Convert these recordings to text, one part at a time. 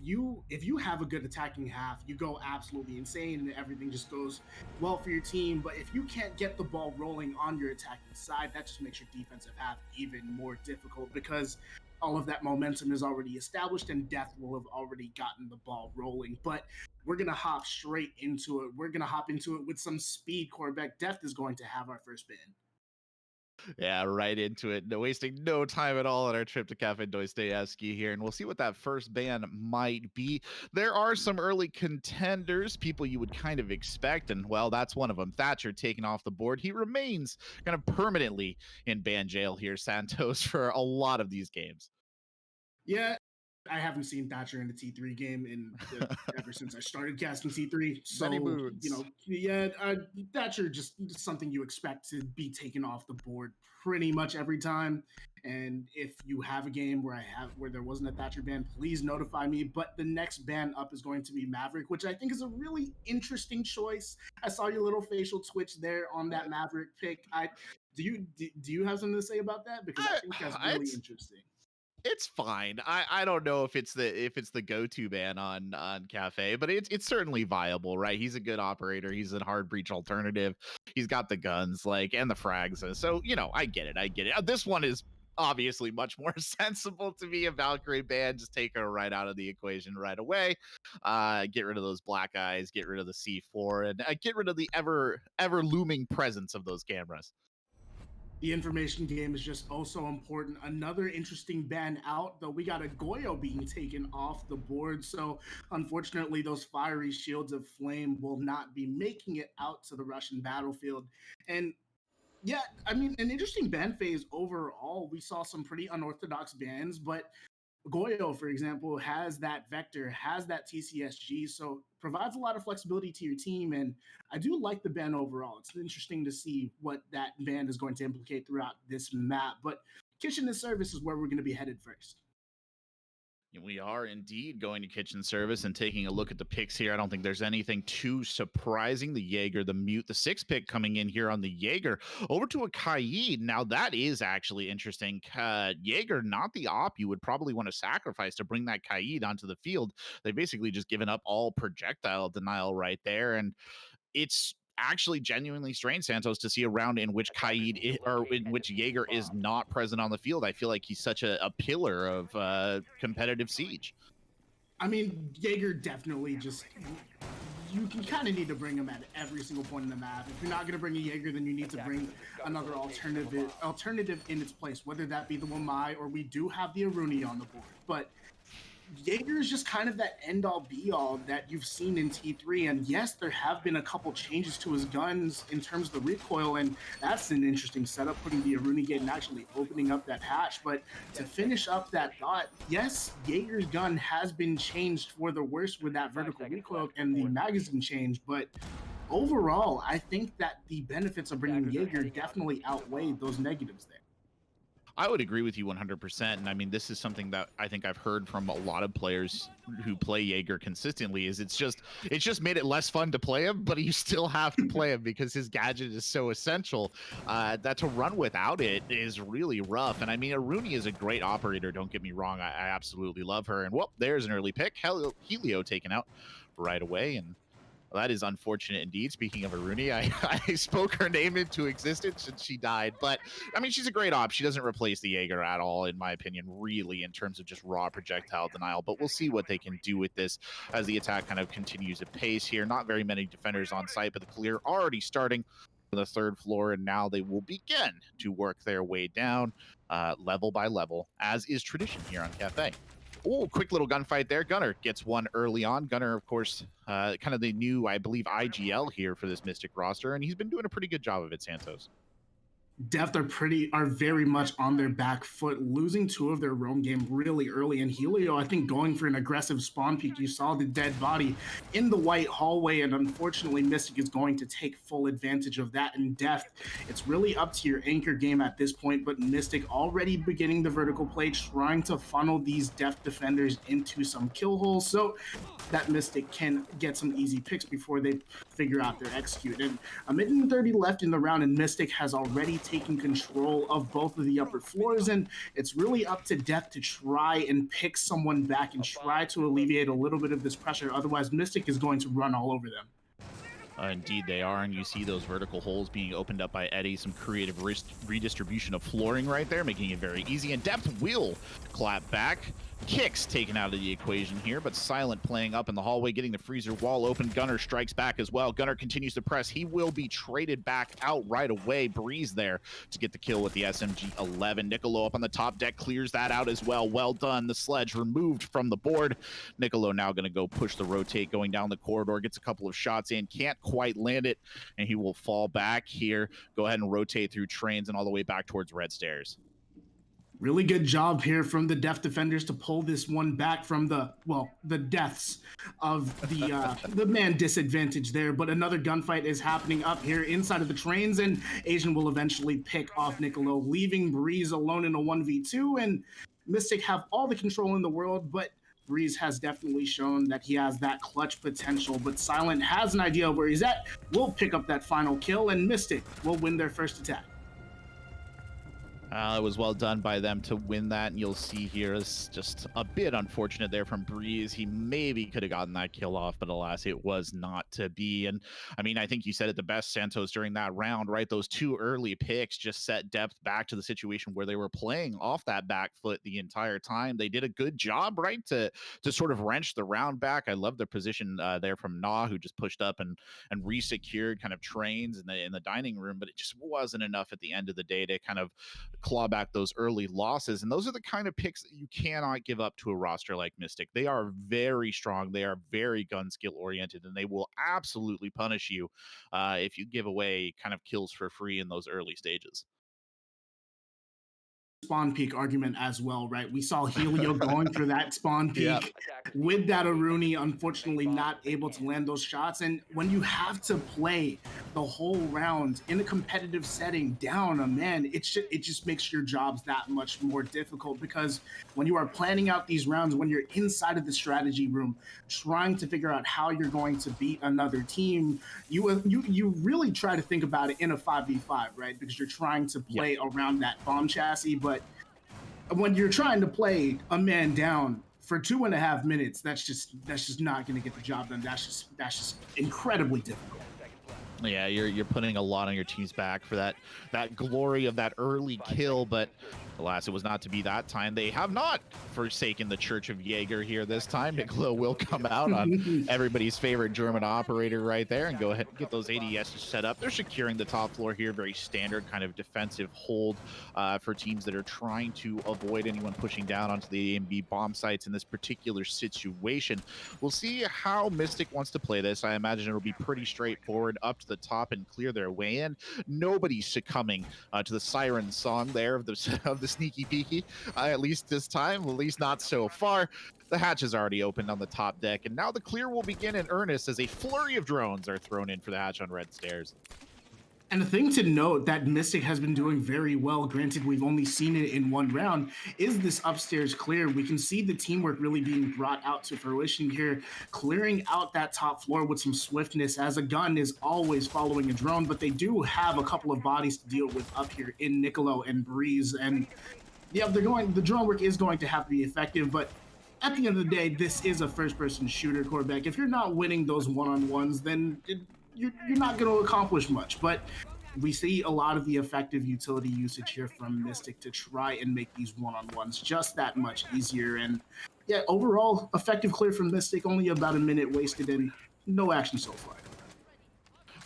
if you have a good attacking half, you go absolutely insane and everything just goes well for your team. But if you can't get the ball rolling on your attacking side, that just makes your defensive half even more difficult because all of that momentum is already established and Death will have already gotten the ball rolling. But we're gonna hop straight into it. We're gonna hop into it with some speed. Quarterback Death is going to have our first ban. Yeah, right into it. No, wasting no time at all on our trip to Cafe Dostoevsky here, and we'll see what that first ban might be. There are some early contenders, people you would kind of expect, and well, that's one of them. Thatcher taken off the board. He remains kind of permanently in ban jail here, Santos, for a lot of these games. Yeah, I haven't seen Thatcher in the T3 game ever since I started casting T3. So, yeah, Thatcher just something you expect to be taken off the board pretty much every time. And if you have a game where there wasn't a Thatcher ban, please notify me. But the next ban up is going to be Maverick, which I think is a really interesting choice. I saw your little facial twitch there on that Maverick pick. Do you have something to say about that? Because I think that's really interesting. It's fine. I don't know if it's the go-to ban on Cafe, but it's certainly viable, right? He's a good operator. He's a hard breach alternative. He's got the guns, and the frags. So, I get it. This one is obviously much more sensible to be a Valkyrie ban. Just take her right out of the equation right away. Get rid of those black eyes, get rid of the C4, and get rid of the ever looming presence of those cameras. The information game is just also important. Another interesting ban out, though, we got a Goyo being taken off the board. So unfortunately, those fiery shields of flame will not be making it out to the Russian battlefield. And yeah, I mean, an interesting ban phase overall. We saw some pretty unorthodox bans, but Goyo, for example, has that vector, has that TCSG, so provides a lot of flexibility to your team. And I do like the ban overall. It's interesting to see what that ban is going to implicate throughout this map. But Kitchen and Service is where we're going to be headed first. We are indeed going to Kitchen Service and taking a look at the picks here. I don't think there's anything too surprising. The Jaeger, the Mute, the 6th pick coming in here on the Jaeger over to a Kaid. Now that is actually interesting. Jaeger, not the op you would probably want to sacrifice to bring that Kaid onto the field. They've basically just given up all projectile denial right there. And it's actually genuinely strange, Santos, to see a round in which in which Jaeger is not present on the field. I feel like he's such a pillar of competitive Siege. I mean, Jaeger definitely just, you can kind of need to bring him at every single point in the map. If you're not going to bring a Jaeger, then you need to bring another alternative in its place, whether that be the Wamai or we do have the Aruni on the board. But Jaeger is just kind of that end-all be-all that you've seen in T3, and yes, there have been a couple changes to his guns in terms of the recoil, and that's an interesting setup, putting the Aruni gate and actually opening up that hatch. But to finish up that thought, yes, Jaeger's gun has been changed for the worse with that vertical recoil and the magazine change, but overall, I think that the benefits of bringing Jaeger definitely outweigh those negatives there. I would agree with you 100%. And I mean, this is something that I think I've heard from a lot of players who play Jaeger consistently is it's just made it less fun to play him, but you still have to play him because his gadget is so essential that to run without it is really rough. And I mean, Aruni is a great operator. Don't get me wrong. I absolutely love her. And well, there's an early pick. Helio taken out right away. And well, that is unfortunate indeed. Speaking of Aruni, I spoke her name into existence and she died. But, I mean, she's a great op. She doesn't replace the Jaeger at all, in my opinion, really, in terms of just raw projectile denial. But we'll see what they can do with this as the attack kind of continues at pace here. Not very many defenders on site, but the clear already starting on the 3rd floor, and now they will begin to work their way down level by level, as is tradition here on Cafe. Oh, quick little gunfight there. Gunner gets one early on. Gunner, of course, kind of the new, I believe, IGL here for this Mystic roster, and he's been doing a pretty good job of it, Santos. Deft are very much on their back foot, losing 2 of their roam game really early. And Helio, I think, going for an aggressive spawn peek. You saw the dead body in the white hallway, and unfortunately, Mystic is going to take full advantage of that. And Deft, it's really up to your anchor game at this point, but Mystic already beginning the vertical play, trying to funnel these Deft defenders into some kill holes so that Mystic can get some easy picks before they figure out their execute. And a minute and 30 left in the round, and Mystic has already taking control of both of the upper floors, and it's really up to Death to try and pick someone back and try to alleviate a little bit of this pressure. Otherwise, Mystic is going to run all over them. Indeed they are, and you see those vertical holes being opened up by Eddie. Some creative redistribution of flooring right there, making it very easy, and Depth will clap back. Kicks taken out of the equation here, but Silent playing up in the hallway, getting the freezer wall open. Gunner strikes back as well. Gunner continues to press. He will be traded back out right away. Breeze there to get the kill with the SMG-11. Niccolo up on the top deck clears that out as well. Well done. The sledge removed from the board. Niccolo now going to go push the rotate going down the corridor, gets a couple of shots in, can't quite land it, and he will fall back here. Go ahead and rotate through trains and all the way back towards red stairs. Really good job here from the Def defenders to pull this one back from the deaths of the man disadvantage there. But another gunfight is happening up here inside of the trains, and Asian will eventually pick off Niccolo, leaving Breeze alone in a 1v2. And Mystic have all the control in the world, but Breeze has definitely shown that he has that clutch potential. But Silent has an idea of where he's at, will pick up that final kill, and Mystic will win their first attack. It was well done by them to win that, and you'll see here is just a bit unfortunate there from Breeze. He maybe could have gotten that kill off, but alas, it was not to be. And I mean, I think you said it the best, Santos, during that round, right? Those two early picks just set Depth back to the situation where they were playing off that back foot the entire time. They did a good job, right, to sort of wrench the round back. I love their position there from Na, who just pushed up and resecured kind of trains in the dining room, but it just wasn't enough at the end of the day to kind of claw back those early losses. And those are the kind of picks that you cannot give up to a roster like Mystic. They are very strong, they are very gun skill oriented, and they will absolutely punish you if you give away kind of kills for free in those early stages. Spawn peak argument as well, right? We saw Helio going for that spawn peak with that Aruni, unfortunately not able to land those shots. And when you have to play the whole round in a competitive setting down a man, it just makes your jobs that much more difficult, because when you are planning out these rounds, when you're inside of the strategy room trying to figure out how you're going to beat another team, you really try to think about it in a 5v5, right? Because you're trying to play around that bomb chassis. But when you're trying to play a man down for 2.5 minutes, that's just not going to get the job done. That's just incredibly difficult. Yeah, you're putting a lot on your team's back for that glory of that early kill, but alas, it was not to be that time. They have not forsaken the Church of Jaeger here this time. Niccolo will come out on everybody's favorite German operator right there and go ahead and get those ADSs set up. They're securing the top floor here, very standard kind of defensive hold for teams that are trying to avoid anyone pushing down onto the A and B bomb sites in this particular situation. We'll see how Mystic wants to play this. I imagine it'll be pretty straightforward, up to the top and clear their way in. Nobody's succumbing to the siren song there of the sneaky peeky, at least this time, at least not so far. The hatch is already opened on the top deck, and now the clear will begin in earnest as a flurry of drones are thrown in for the hatch on red stairs. And the thing to note that Mystic has been doing very well, granted we've only seen it in one round, is this upstairs clear. We can see the teamwork really being brought out to fruition here, clearing out that top floor with some swiftness, as a gun is always following a drone, but they do have a couple of bodies to deal with up here in Niccolo and Breeze. And yeah, the drone work is going to have to be effective, but at the end of the day, this is a first-person shooter, Corbeck. If you're not winning those one-on-ones, then you're not going to accomplish much. But we see a lot of the effective utility usage here from Mystic to try and make these one-on-ones just that much easier. And yeah, overall, effective clear from Mystic, only about a minute wasted and no action so far.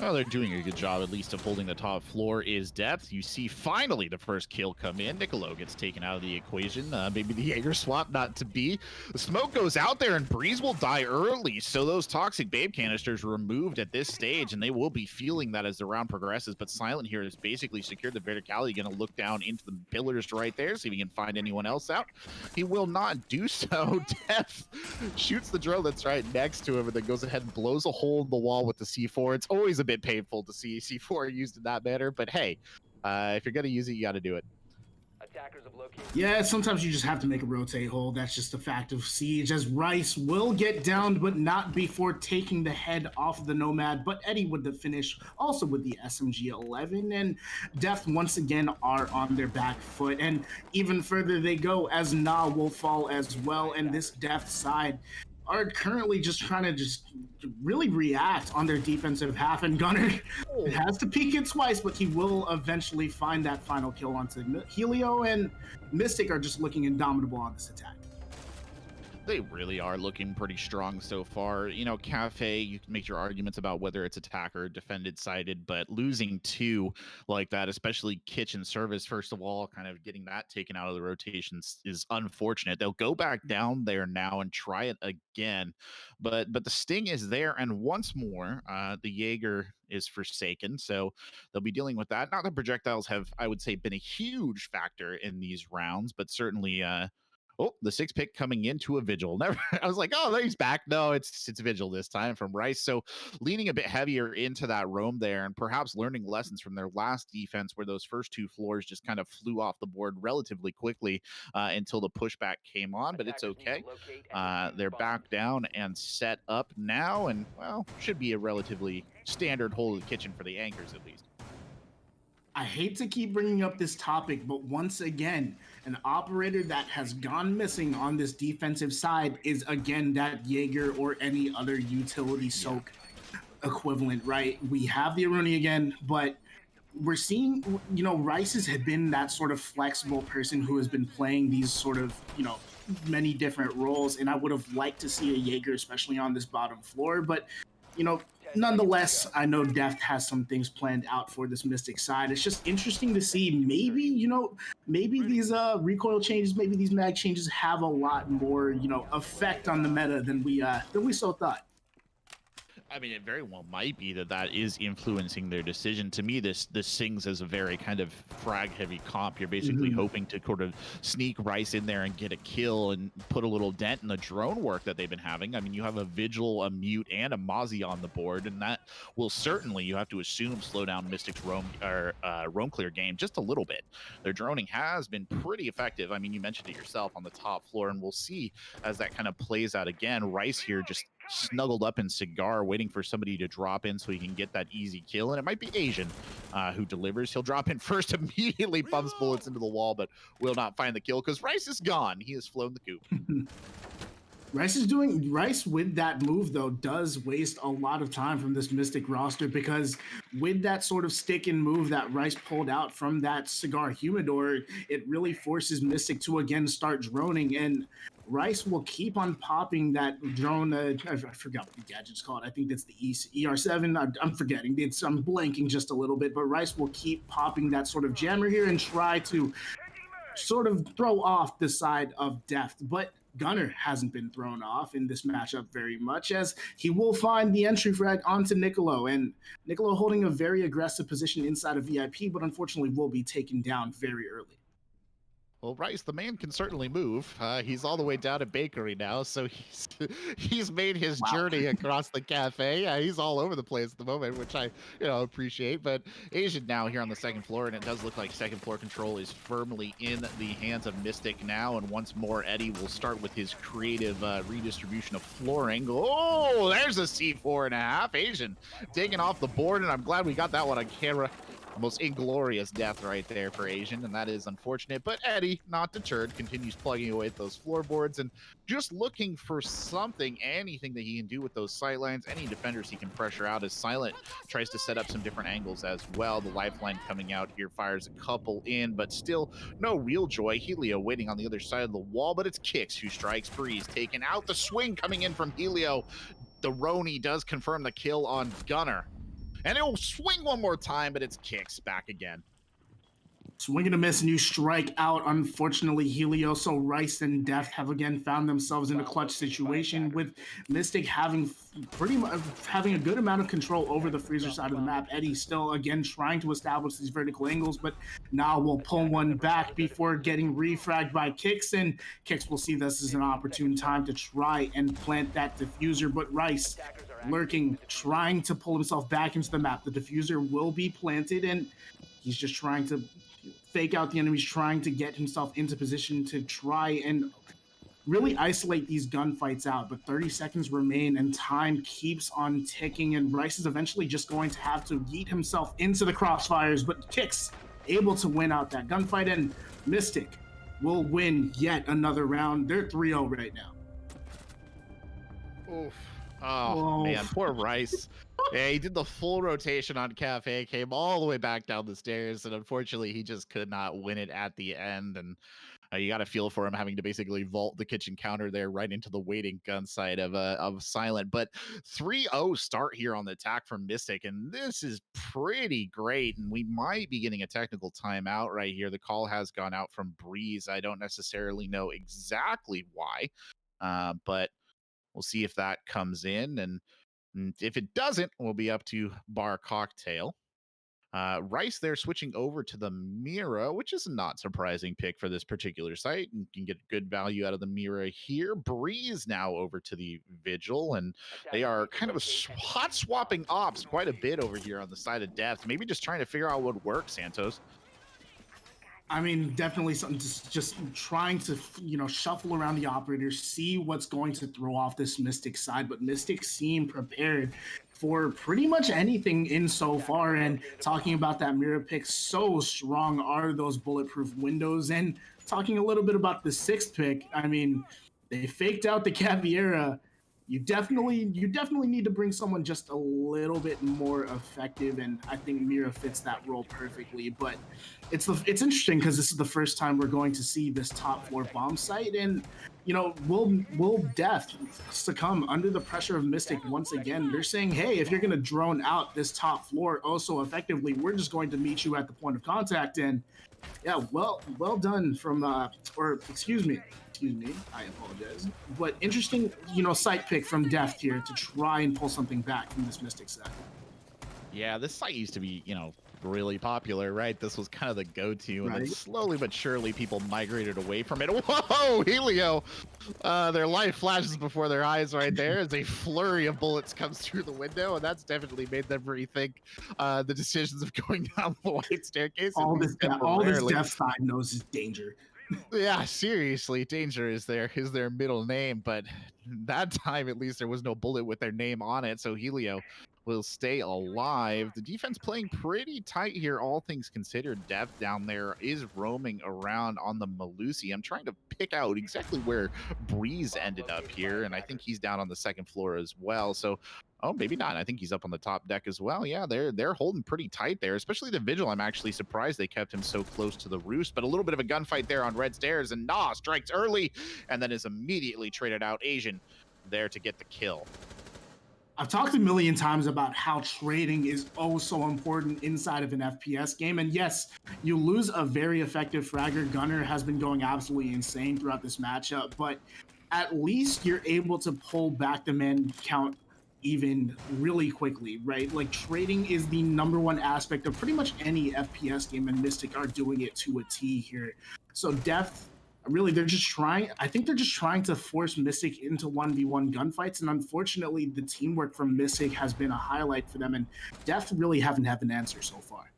Well, they're doing a good job, at least, of holding the top floor is Depth. You see finally the first kill come in. Niccolo gets taken out of the equation. Maybe the Jaeger swap not to be. The smoke goes out there, and Breeze will die early. So those toxic babe canisters are removed at this stage, and they will be feeling that as the round progresses. But Silent here has basically secured the verticality. Going to look down into the pillars right there, see if he can find anyone else out. He will not do so. Depth shoots the drill that's right next to him, and then goes ahead and blows a hole in the wall with the C4. It's always a bit painful to see C4 used in that manner, but hey, if you're going to use it, you got to do it. Yeah, sometimes you just have to make a rotate hold. That's just a fact of Siege, as Rice will get downed, but not before taking the head off of the Nomad. But Eddie with the finish, also with the SMG-11, and Deft once again are on their back foot. And even further they go, as Na will fall as well, and this Deft side are currently just trying to just really react on their defensive half, and Gunner has to peek it twice, but he will eventually find that final kill onto Helio, and Mystic are just looking indomitable on this attack. They really are looking pretty strong so far. You know, Cafe, you can make your arguments about whether it's attack or defended sided, but losing two like that, especially kitchen service, first of all, kind of getting that taken out of the rotations is unfortunate. They'll go back down there now and try it again, but the sting is there, and once more, the Jaeger is forsaken, so they'll be dealing with that. Not that projectiles have, I would say, been a huge factor in these rounds, but certainly oh, the 6 pick coming into a Vigil. Never, I was like, oh, he's back. No, it's Vigil this time from Rice. So leaning a bit heavier into that roam there, and perhaps learning lessons from their last defense, where those first 2 floors just kind of flew off the board relatively quickly until the pushback came on. But it's okay. They're back down and set up now, and well, should be a relatively standard hole of the kitchen for the anchors at least. I hate to keep bringing up this topic, but once again, an operator that has gone missing on this defensive side is again that Jaeger or any other utility soak equivalent, right? We have the Aruni again, but we're seeing, you know, Rice has been that sort of flexible person who has been playing these sort of, you know, many different roles, and I would have liked to see a Jaeger, especially on this bottom floor, but you know, nonetheless, I know Deft has some things planned out for this Mystic side. It's just interesting to see. Maybe, you know, maybe these recoil changes, maybe these mag changes have a lot more, you know, effect on the meta than we so thought. I mean, it very well might be that is influencing their decision. To me, this sings as a very kind of frag-heavy comp. You're basically hoping to sort of sneak Rice in there and get a kill and put a little dent in the drone work that they've been having. I mean, you have a Vigil, a Mute, and a Mozzie on the board, and that will certainly, you have to assume, slow down Mystic's roam clear game just a little bit. Their droning has been pretty effective. I mean, you mentioned it yourself on the top floor, and we'll see as that kind of plays out again. Rice here just snuggled up in Cigar, waiting for somebody to drop in so he can get that easy kill, and it might be Asian who delivers. He'll drop in first, immediately bumps bullets into the wall, but will not find the kill because Rice is gone. He has flown the coop. Rice with that move though does waste a lot of time from this Mystic roster, because with that sort of stick and move that Rice pulled out from that Cigar Humidor, it really forces Mystic to again start droning, and Rice will keep on popping that drone. I forgot what the gadget's called. I think that's the ER7. I'm forgetting. I'm blanking just a little bit, but Rice will keep popping that sort of jammer here and try to sort of throw off the side of Deft. But Gunner hasn't been thrown off in this matchup very much, as he will find the entry frag onto Niccolo, and Niccolo holding a very aggressive position inside of VIP, but unfortunately will be taken down very early. Well, Rice, the man can certainly move. He's all the way down at Bakery now, so he's made his journey across the cafe. He's all over the place at the moment, which I appreciate. But Asian now here on the second floor, and it does look like second floor control is firmly in the hands of Mystic now. And once more, Eddie will start with his creative redistribution of flooring. Oh, there's a C4.5. Asian taking off the board, and I'm glad we got that one on camera. Most inglorious death right there for Asian, and that is unfortunate. But Eddie, not deterred, continues plugging away at those floorboards and just looking for something, anything that he can do with those sightlines, any defenders he can pressure out, as Silent tries to set up some different angles as well. The lifeline coming out here fires a couple in, but still no real joy. Helio waiting on the other side of the wall, but it's Kix who strikes free. He's taken out. The swing coming in from Helio. The Roni does confirm the kill on Gunner. And it'll swing one more time, but it's Kix back again. Swing and a miss, and you strike out. Unfortunately, Helio, so Rice and Deft have again found themselves in a clutch situation, with Mystic having a good amount of control over the freezer side of the map. Eddie still again trying to establish these vertical angles, but now we'll pull one back before getting refragged by Kix, and Kix will see this as an opportune time to try and plant that diffuser, but Rice lurking, trying to pull himself back into the map. The diffuser will be planted, and he's just trying to fake out the enemies, trying to get himself into position to try and really isolate these gunfights out. But 30 seconds remain and time keeps on ticking, and Rice is eventually just going to have to yeet himself into the crossfires, but Kicks able to win out that gunfight, and Mystic will win yet another round. They're 3-0 right now. Oof. Oh, man, poor Rice. Yeah, he did the full rotation on Cafe, came all the way back down the stairs, and unfortunately, he just could not win it at the end. And you got to feel for him having to basically vault the kitchen counter there right into the waiting gun side of Silent. But 3-0 start here on the attack from Mystic, and this is pretty great. And we might be getting a technical timeout right here. The call has gone out from Breeze. I don't necessarily know exactly why, but we'll see if that comes in. And if it doesn't, we'll be up to Bar Cocktail. Rice there switching over to the Mira, which is a not surprising pick for this particular site. You can get good value out of the Mira here. Breeze now over to the Vigil, and they are kind of hot swapping ops quite a bit over here on the side of Depth. Maybe just trying to figure out what works, Santos. I mean, definitely something just trying to, shuffle around the operators, see what's going to throw off this Mystic side. But Mystic seem prepared for pretty much anything in so far. And talking about that mirror pick, so strong are those bulletproof windows. And talking a little bit about the 6th pick, I mean, they faked out the Caveira. You definitely need to bring someone just a little bit more effective, and I think Mira fits that role perfectly. But it's interesting because this is the first time we're going to see this top floor bomb site, and will Death succumb under the pressure of Mystic once again? They're saying, hey, if you're going to drone out this top floor oh so effectively, we're just going to meet you at the point of contact. And yeah, well done from or excuse me, I apologize. But interesting, site pick from Deft here to try and pull something back from this Mystic side. Yeah, this site used to be, really popular, right? This was kind of the go-to, and then slowly but surely people migrated away from it. Whoa, Helio! Their life flashes before their eyes right there as a flurry of bullets comes through the window, and that's definitely made them rethink the decisions of going down the white staircase. All this Deft side knows is danger. Yeah, seriously, danger is their middle name, but that time at least there was no bullet with their name on it, so Helio will stay alive. The defense playing pretty tight here, all things considered. Depth down there is roaming around on the Malusi. I'm trying to pick out exactly where Breeze ended up here, and I think he's down on the 2nd floor as well. So, oh, maybe not. I think he's up on the top deck as well. Yeah, they're holding pretty tight there, especially the Vigil. I'm actually surprised they kept him so close to the roost, but a little bit of a gunfight there on red stairs, and Nah strikes early and then is immediately traded out. Asian there to get the kill. I've talked a million times about how trading is oh so important inside of an FPS game. And yes, you lose a very effective fragger. Gunner has been going absolutely insane throughout this matchup, but at least you're able to pull back the man count even really quickly, right? Like, trading is the #1 aspect of pretty much any FPS game, and Mystic are doing it to a T here. So Depth, really, I think they're just trying to force Mystic into 1v1 gunfights, and unfortunately the teamwork from Mystic has been a highlight for them, and Depth really haven't had an answer so far.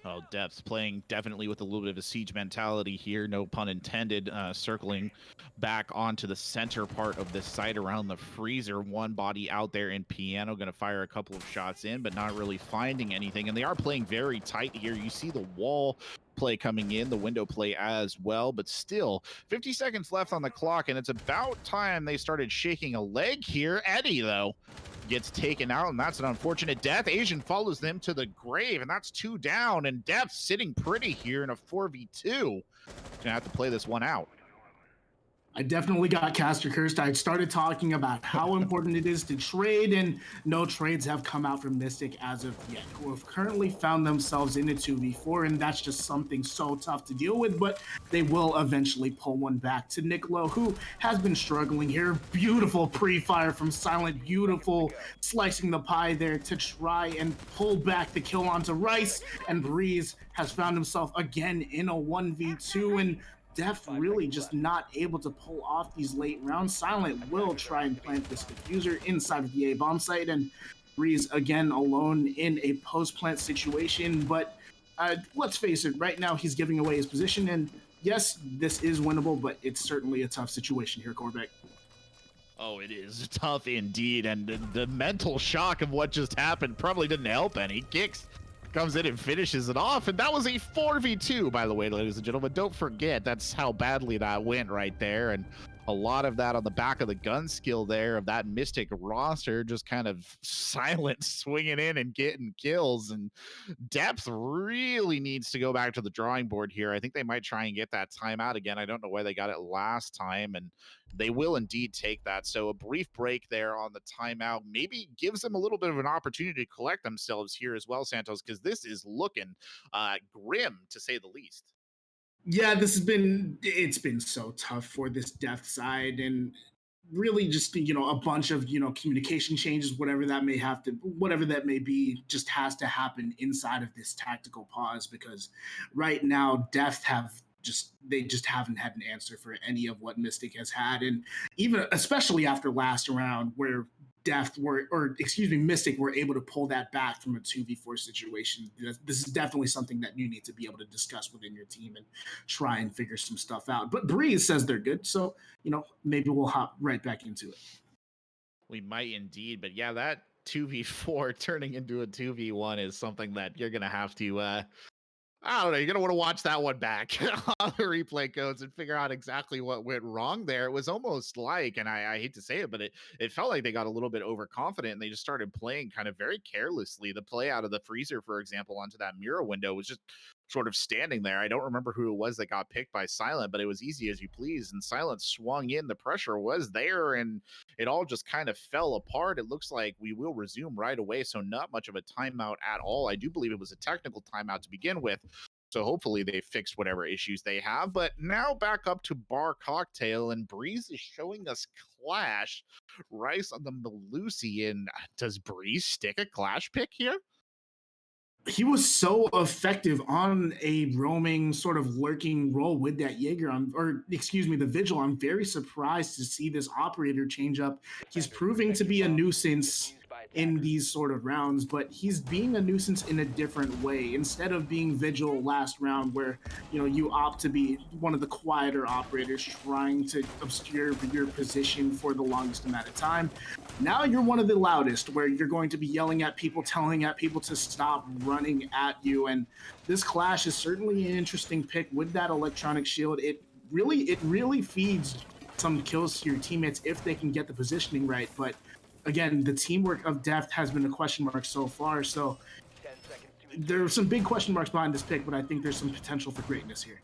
Oh, Depth's playing definitely with a little bit of a siege mentality here, no pun intended, circling back onto the center part of this site around the freezer. One body out there in Piano, going to fire a couple of shots in, but not really finding anything. And they are playing very tight here. You see the wall play coming in, the window play as well, but still 50 seconds left on the clock, and it's about time they started shaking a leg here. Eddie, though, gets taken out, and that's an unfortunate death. Asian follows them to the grave, and that's 2 down, and Depth sitting pretty here in a 4v2. Gonna have to play this one out. I definitely got caster cursed. I started talking about how important it is to trade, and no trades have come out from Mystic as of yet, who have currently found themselves in a 2v4, and that's just something so tough to deal with, but they will eventually pull one back to Niccolo, who has been struggling here. Beautiful pre-fire from Silent, beautiful slicing the pie there to try and pull back the kill onto Rice, and Breeze has found himself again in a 1v2, and Deft really just not able to pull off these late rounds. Silent will try and plant this diffuser inside of the A bomb site, and Breeze again alone in a post plant situation. But let's face it, right now he's giving away his position, and yes, this is winnable, but it's certainly a tough situation here, Corbeck. Oh, it is tough indeed, and the mental shock of what just happened probably didn't help any. Kicks comes in and finishes it off, and that was a 4v2, by the way, ladies and gentlemen. Don't forget, that's how badly that went right there, and a lot of that on the back of the gun skill there of that Mystic roster, just kind of silent swinging in and getting kills, and Depth really needs to go back to the drawing board here. I think they might try and get that timeout again. I don't know why they got it last time, and they will indeed take that. So a brief break there on the timeout maybe gives them a little bit of an opportunity to collect themselves here as well, Santos, because this is looking grim to say the least. Yeah, it's been so tough for this depth side, and really just a bunch of communication changes, whatever that may be, just has to happen inside of this tactical pause, because right now depth they just haven't had an answer for any of what Mystic has had, and even especially after last round where Mystic were able to pull that back from a 2v4 situation. This is definitely something that you need to be able to discuss within your team and try and figure some stuff out. But Breeze says they're good, so maybe we'll hop right back into it. We might indeed, but yeah, that 2v4 turning into a 2v1 is something that you're gonna have to I don't know. You're going to want to watch that one back on the replay codes and figure out exactly what went wrong there. It was almost like, and I hate to say it, but it felt like they got a little bit overconfident and they just started playing kind of very carelessly. The play out of the freezer, for example, onto that mirror window was just sort of standing there. I don't remember who it was that got picked by Silent, but it was easy as you please. And Silent swung in. The pressure was there and it all just kind of fell apart. It looks like we will resume right away. So not much of a timeout at all. I do believe it was a technical timeout to begin with. So hopefully they fixed whatever issues they have. But now back up to Bar Cocktail, and Breeze is showing us Clash. Rice on the Malusi, and does Breeze stick a Clash pick here? He was so effective on a roaming sort of lurking role with that Jaeger, the Vigil. I'm very surprised to see this operator change up. He's proving to be a nuisance in these sort of rounds, but he's being a nuisance in a different way. Instead of being Vigil last round, where you opt to be one of the quieter operators trying to obscure your position for the longest amount of time, now you're one of the loudest, where you're going to be yelling at people, telling at people to stop running at you. And this Clash is certainly an interesting pick with that electronic shield. It really feeds some kills to your teammates if they can get the positioning right. But again, the teamwork of Deft has been a question mark so far. So there are some big question marks behind this pick, but I think there's some potential for greatness here.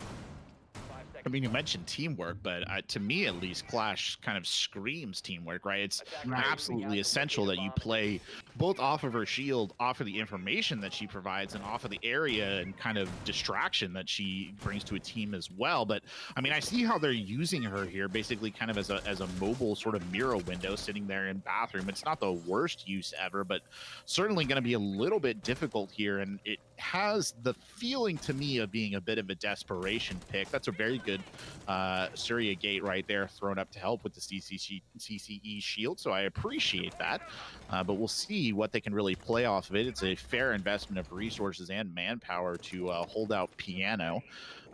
I mean, you mentioned teamwork, but to me at least, Clash kind of screams teamwork, right? It's absolutely essential that you play both off of her shield, off of the information that she provides, and off of the area and kind of distraction that she brings to a team as well. But I mean, I see how they're using her here, basically kind of as a mobile sort of mirror window sitting there in bathroom. It's not the worst use ever, but certainly going to be a little bit difficult here. And it has the feeling to me of being a bit of a desperation pick. That's a very good Surya Gate right there thrown up to help with the CCE shield, so I appreciate that, but we'll see what they can really play off of it. It's a fair investment of resources and manpower to hold out Piano.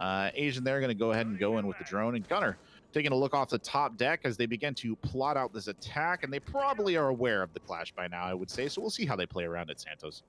Asian, they're going to go ahead and go in with the drone, and Gunner taking a look off the top deck as they begin to plot out this attack, and they probably are aware of the Clash by now, I would say, so we'll see how they play around it, Santos.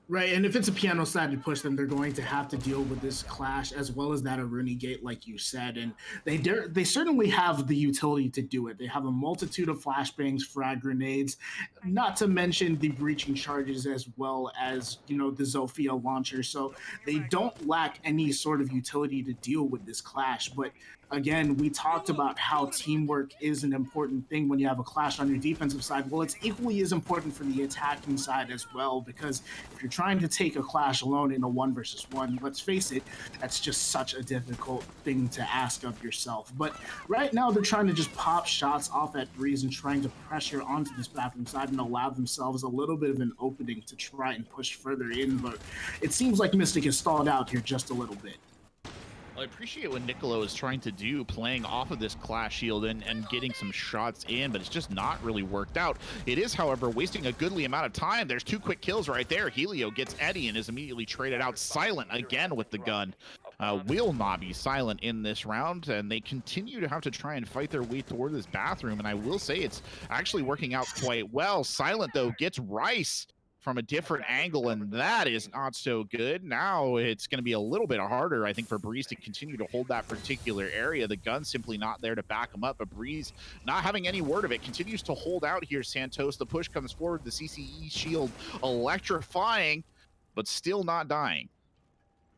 Right, and if it's a Piano-sided push, then they're going to have to deal with this Clash as well as that Aruni Gate, like you said, and they certainly have the utility to do it. They have a multitude of flashbangs, frag grenades, not to mention the breaching charges as well as the Zofia launcher. So they don't lack any sort of utility to deal with this Clash. But again, we talked about how teamwork is an important thing when you have a Clash on your defensive side. Well, it's equally as important for the attacking side as well, because if you're trying to take a Clash alone in a 1 versus 1, let's face it, that's just such a difficult thing to ask of yourself. But right now, they're trying to just pop shots off at Breeze and trying to pressure onto this bathroom side and allow themselves a little bit of an opening to try and push further in. But it seems like Mystic has stalled out here just a little bit. I appreciate what Niccolo is trying to do, playing off of this clash shield and getting some shots in, but it's just not really worked out. It is, however, wasting a goodly amount of time. There's 2 quick kills right there. Helio gets Eddie and is immediately traded out. Silent again with the gun. Will not be silent in this round, and they continue to have to try and fight their way toward this bathroom, and I will say it's actually working out quite well. Silent, though, gets Rice from a different angle, and that is not so good. Now it's going to be a little bit harder, I think, for Breeze to continue to hold that particular area. The gun's simply not there to back him up, but Breeze, not having any word of it, continues to hold out here, Santos. The push comes forward, the CCE shield electrifying, but still not dying.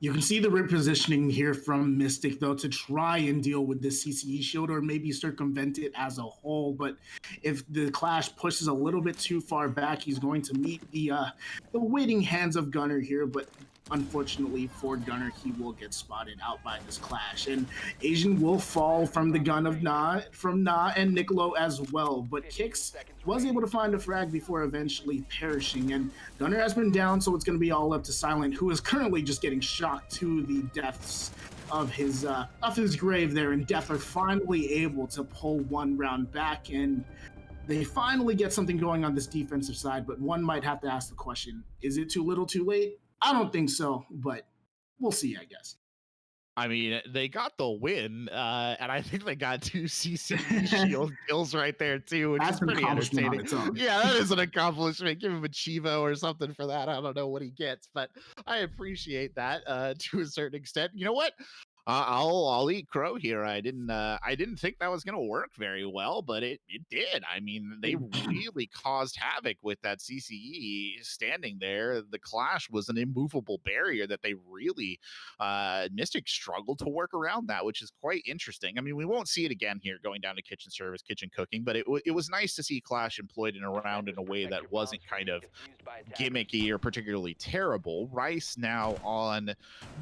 You can see the repositioning here from Mystic, though, to try and deal with this CCE shield or maybe circumvent it as a whole. But if the Clash pushes a little bit too far back, he's going to meet the waiting hands of Gunner here. But unfortunately for Gunner, he will get spotted out by this Clash. And Asian will fall from the gun of Na, and Niccolo as well. But Kix was able to find a frag before eventually perishing. And Gunner has been down, so it's going to be all up to Silent, who is currently just getting shocked to the depths of his grave there. And Death are finally able to pull one round back, and they finally get something going on this defensive side. But one might have to ask the question, is it too little too late? I don't think so, but we'll see, I guess. I mean, they got the win, and I think they got 2 CCE shield kills right there too, which That's is an pretty accomplishment on entertaining. its own. Yeah, that is an accomplishment. Give him a Chivo or something for that. I don't know what he gets, but I appreciate that to a certain extent. You know what? I'll eat crow here. I didn't think that was gonna work very well, but it did. I mean, they really caused havoc with that CCE standing there. The Clash was an immovable barrier that they really Mystic struggled to work around that, which is quite interesting. I mean, we won't see it again here going down to kitchen service, kitchen cooking, but it was nice to see Clash employed in a round in a way that wasn't kind of gimmicky or particularly terrible. Rice now on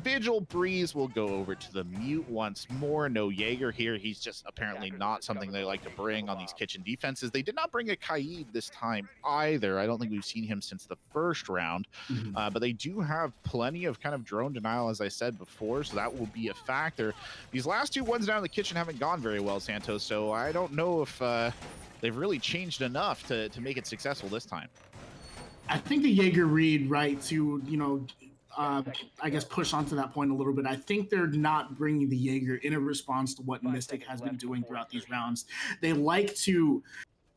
Vigil. Breeze will go over to the mute once more. No Jaeger here. He's just apparently not something they like to bring on these kitchen defenses. They did not bring a Kaid this time either. I don't think we've seen him since the first round, but they do have plenty of kind of drone denial, as I said before, so that will be a factor. These last 2 ones down in the kitchen haven't gone very well, Santos, so I don't know if they've really changed enough to make it successful this time. I think the Jaeger read, right, to, I guess push onto that point a little bit. I think they're not bringing the Jaeger in a response to what Mystic has been doing throughout these rounds. They like to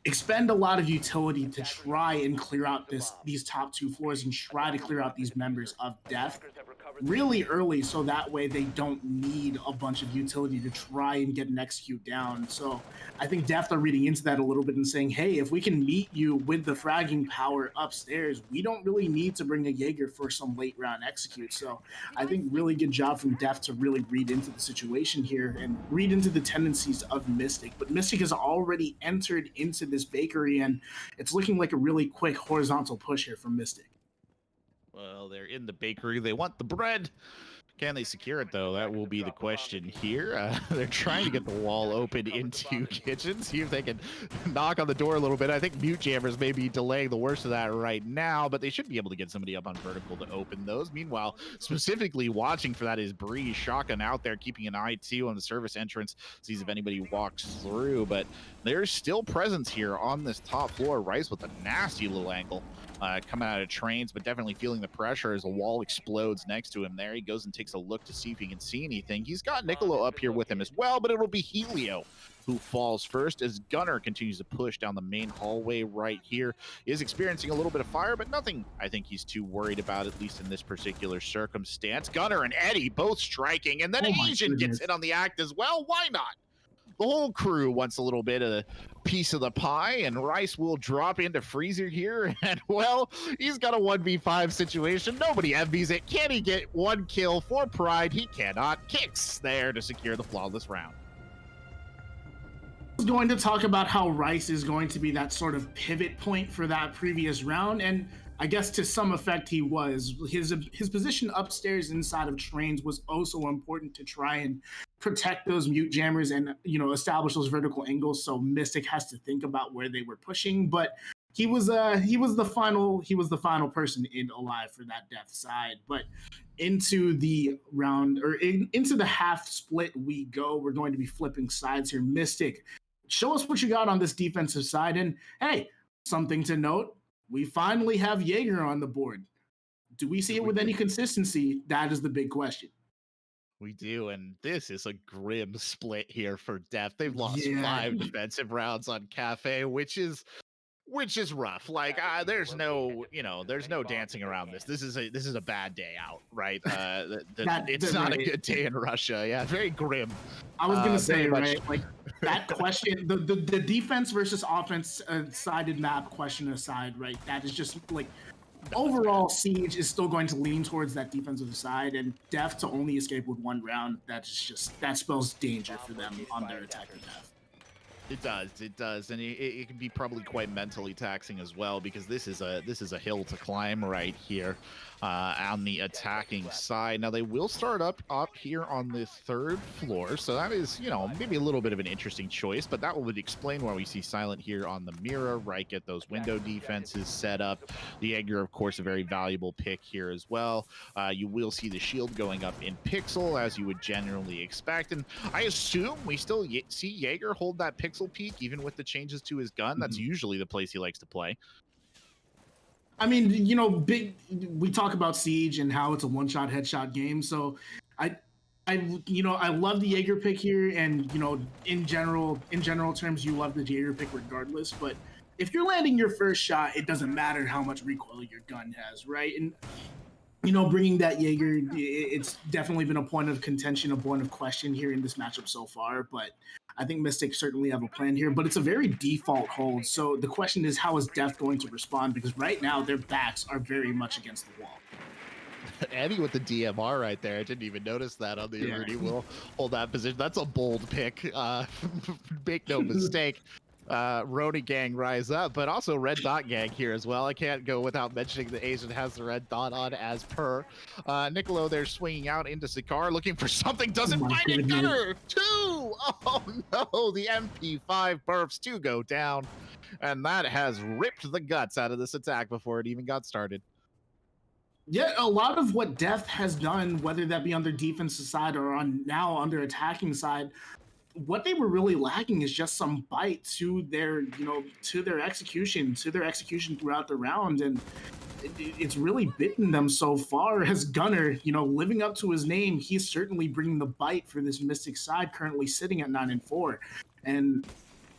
expend a lot of utility to try and clear out these top 2 floors and try to clear out these members of Death really early, so that way they don't need a bunch of utility to try and get an execute down. So I think Death are reading into that a little bit and saying, hey, if we can meet you with the fragging power upstairs, we don't really need to bring a Jaeger for some late round execute. So I think really good job from Death to really read into the situation here and read into the tendencies of Mystic. But Mystic has already entered into this bakery, and it's looking like a really quick horizontal push here from Mystic. Well, they're in the bakery. They want the bread. Can they secure it, though? That will be the question here. They're trying to get the wall open into kitchen, see if they can knock on the door a little bit. I think mute jammers may be delaying the worst of that right now, but they should be able to get somebody up on vertical to open those. Meanwhile, specifically watching for that is Breeze. Shotgun out there, keeping an eye, too, on the service entrance, sees if anybody walks through, but there's still presence here on this top floor. Rice with a nasty little angle. Coming out of trains, but definitely feeling the pressure as the wall explodes next to him there. He goes and takes a look to see if he can see anything. He's got Niccolo up here with him as well, but it'll be Helio who falls first as Gunner continues to push down the main hallway right here. Is experiencing a little bit of fire, but nothing I think he's too worried about, at least in this particular circumstance. Gunner and Eddie both striking, and then Asian gets hit on the act as well. Why not? The whole crew wants a little bit of a piece of the pie, and Rice will drop into Freezer here, and well, he's got a 1v5 situation. Nobody envies it. Can he get 1 kill for Pride? He cannot. Kicks there to secure the flawless round. I was going to talk about how Rice is going to be that sort of pivot point for that previous round, and I guess to some effect he was. His position upstairs inside of trains was also important to try and protect those mute jammers and establish those vertical angles, so Mystic has to think about where they were pushing. But he was the final person in alive for that death side. But into the round into the half split we go. We're going to be flipping sides here. Mystic, show us what you got on this defensive side. And hey, something to note, we finally have Jaeger on the board. Do we see it with any consistency? That is the big question. We do, and this is a grim split here for Def. They've lost Yeah. 5 defensive rounds on Cafe, which is rough. Like there's no dancing around this. This is a bad day out, right? It's not a good day in Russia. Yeah, very grim. I was gonna say, right, like that question, the defense versus offense sided map question aside, right? That is just like overall Siege is still going to lean towards that defensive side, and Def to only escape with 1 round. That spells danger for them on their attacking path. It does, and it can be probably quite mentally taxing as well, because this is a hill to climb right here on the attacking side. Now they will start up here on the 3rd floor, so that is maybe a little bit of an interesting choice, but that would explain why we see Silent here on the mirror, right? Get those window defenses set up. The Jaeger, of course, a very valuable pick here as well. You will see the shield going up in pixel, as you would generally expect, and I assume we still see Jaeger hold that pixel peak even with the changes to his gun. That's usually the place he likes to play. I mean, we talk about Siege and how it's a one-shot headshot game. So I love the Jaeger pick here, and in general terms, you love the Jaeger pick regardless. But if you're landing your first shot, it doesn't matter how much recoil your gun has, right? And bringing that Jaeger, it's definitely been a point of contention, a point of question here in this matchup so far. But I think Mystic certainly have a plan here, but it's a very default hold. So the question is, how is Def going to respond? Because right now their backs are very much against the wall. Eddie with the DMR right there. I didn't even notice that on the Rudy will hold that position. That's a bold pick. Make no mistake. Roni gang rise up, but also red dot gang here as well. I can't go without mentioning that Asian has the red dot on as per. Nicolo there swinging out into Sikar, looking for something, doesn't find it. Gunner 2. Oh no, the MP5 burps 2 go down, and that has ripped the guts out of this attack before it even got started. Yeah, a lot of what Def has done, whether that be on their defensive side or on their attacking side, what they were really lacking is just some bite to their execution throughout the round, and it's really bitten them so far. As Gunner, living up to his name, he's certainly bringing the bite for this Mystic side, currently sitting at 9-4, and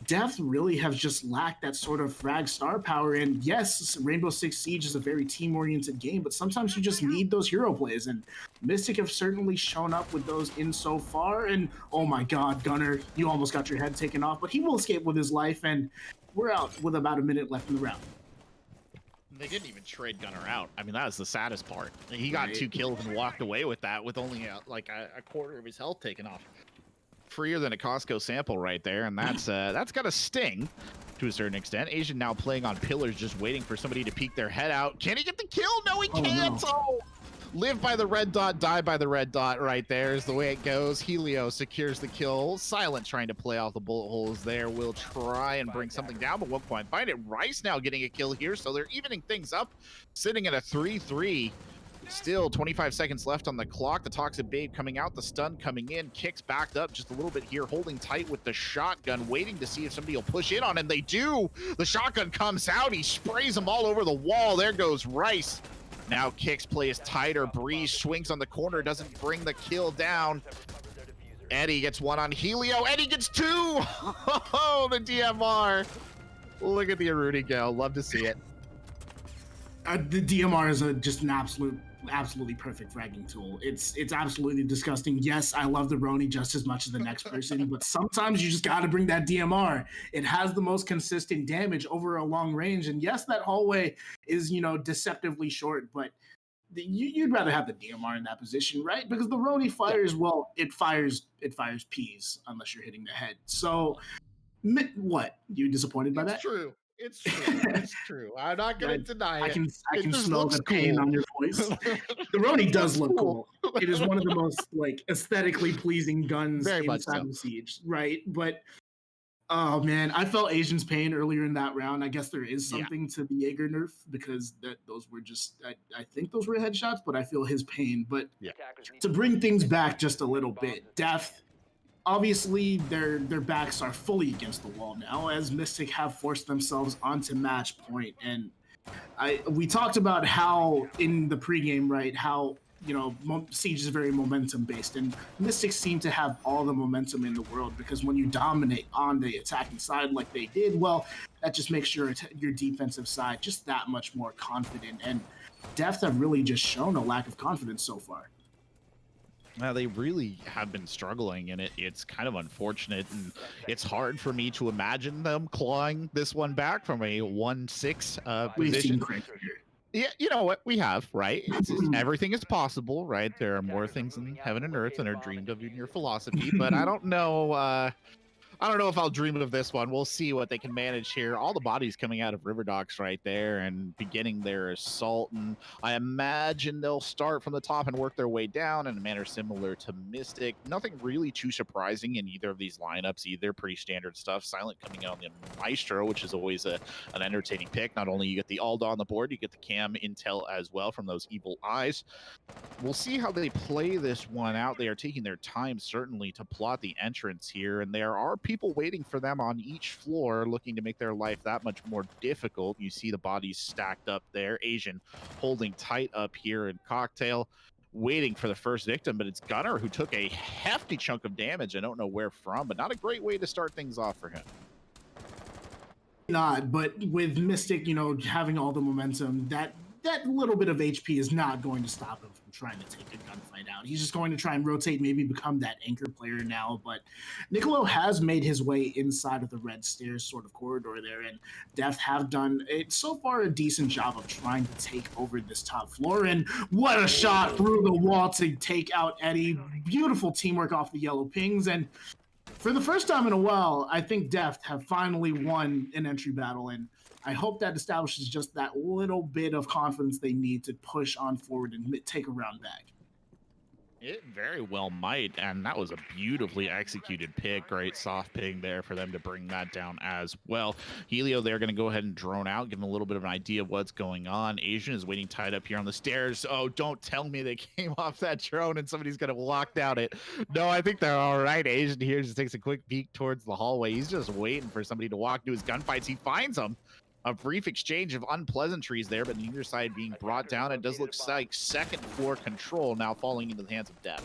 Def really have just lacked that sort of frag star power. And yes, Rainbow Six Siege is a very team-oriented game, but sometimes you just need those hero plays, and Mystic have certainly shown up with those in so far. And oh my god, Gunner, you almost got your head taken off, but he will escape with his life, and we're out with about a minute left in the round. They didn't even trade Gunner out. I mean, that was the saddest part. He got 2 kills and walked away with that, with only a quarter of his health taken off. Freer than a Costco sample right there, and that's got a sting to a certain extent. Asian now playing on pillars, just waiting for somebody to peek their head out. Can he get the kill? No, he can't. No. Oh, live by the red dot, die by the red dot right there is the way it goes. Helio secures the kill. Silent trying to play off the bullet holes there. Will try and bring something down, but won't quite find it. Rice now getting a kill here, so they're evening things up, sitting at a 3-3. Still 25 seconds left on the clock. The Toxic Babe coming out, the stun coming in, kicks backed up just a little bit here, holding tight with the shotgun, waiting to see if somebody will push in on him. They do. The shotgun comes out. He sprays them all over the wall. There goes Rice. Now Kicks plays tighter. Breeze swings on the corner, doesn't bring the kill down. Eddie gets 1 on Helio. Eddie gets 2. Oh, the DMR. Look at the Aruni go. Love to see it. The DMR is just an absolutely perfect fragging tool. It's absolutely disgusting. Yes, I love the Roni just as much as the next person, but sometimes you just got to bring that DMR. It has the most consistent damage over a long range, and yes, that hallway is deceptively short, but you'd rather have the DMR in that position, right? Because the Roni fires, well, it fires peas unless you're hitting the head. So what? You disappointed by that? It's true. It's true. It's true. I'm not going to deny it. I can smell the pain on your voice. The Roni does look cool. It is one of the most aesthetically pleasing guns inside of Siege, right? But Oh man, I felt Asian's pain earlier in that round. I guess there is Yeah. something to the Jaeger nerf because those were just I think those were headshots, but I feel his pain. But Yeah. to bring things back just a little bit, Death, obviously their backs are fully against the wall now as Mystic have forced themselves onto match point. And we talked about how in the pregame, right, how Siege is very momentum based, and Mystics seem to have all the momentum in the world because when you dominate on the attacking side like they did, well, that just makes your defensive side just that much more confident. And Deft have really just shown a lack of confidence so far. Well, they really have been struggling, and it's kind of unfortunate, and it's hard for me to imagine them clawing this one back from a 1-6 We've seen position. crazy here. Yeah, you know what we have, right? Everything is possible, right? There are more things in heaven and earth than are dreamed of in your philosophy, but I don't know. I don't know if I'll dream of this one. We'll see what they can manage here. All the bodies coming out of River Docks right there and beginning their assault. And I imagine they'll start from the top and work their way down in a manner similar to Mystic. Nothing really too surprising in either of these lineups either. Pretty standard stuff. Silent coming in on the Maestro, which is always an entertaining pick. Not only you get the Alda on the board, you get the cam intel as well from those evil eyes. We'll see how they play this one out. They are taking their time, certainly, to plot the entrance here, and there are people waiting for them on each floor, looking to make their life that much more difficult. You see the bodies stacked up there. Asian holding tight up here in Cocktail, waiting for the first victim, but it's Gunner who took a hefty chunk of damage. I don't know where from, but not a great way to start things off for him. Not, but with Mystic, having all the momentum, that little bit of HP is not going to stop him from trying to take a gunfight out. He's just going to try and rotate, maybe become that anchor player now. But Niccolo has made his way inside of the red stairs sort of corridor there, and Death have done so far a decent job of trying to take over this top floor. And what a shot through the wall to take out Eddie. Beautiful teamwork off the yellow pings. And for the first time in a while, I think Deft have finally won an entry battle, and I hope that establishes just that little bit of confidence they need to push on forward and take a round back. It very well might, and that was a beautifully executed pick. Great soft ping there for them to bring that down as well. Helio, they're going to go ahead and drone out, give them a little bit of an idea of what's going on. Asian is waiting tied up here on the stairs. Oh, don't tell me they came off that drone and somebody's going to lock down it. No, I think they're all right. Asian here just takes a quick peek towards the hallway. He's just waiting for somebody to walk to his gunfights. He finds them. A brief exchange of unpleasantries there, but neither side being brought down. It does look like second floor control now falling into the hands of Death.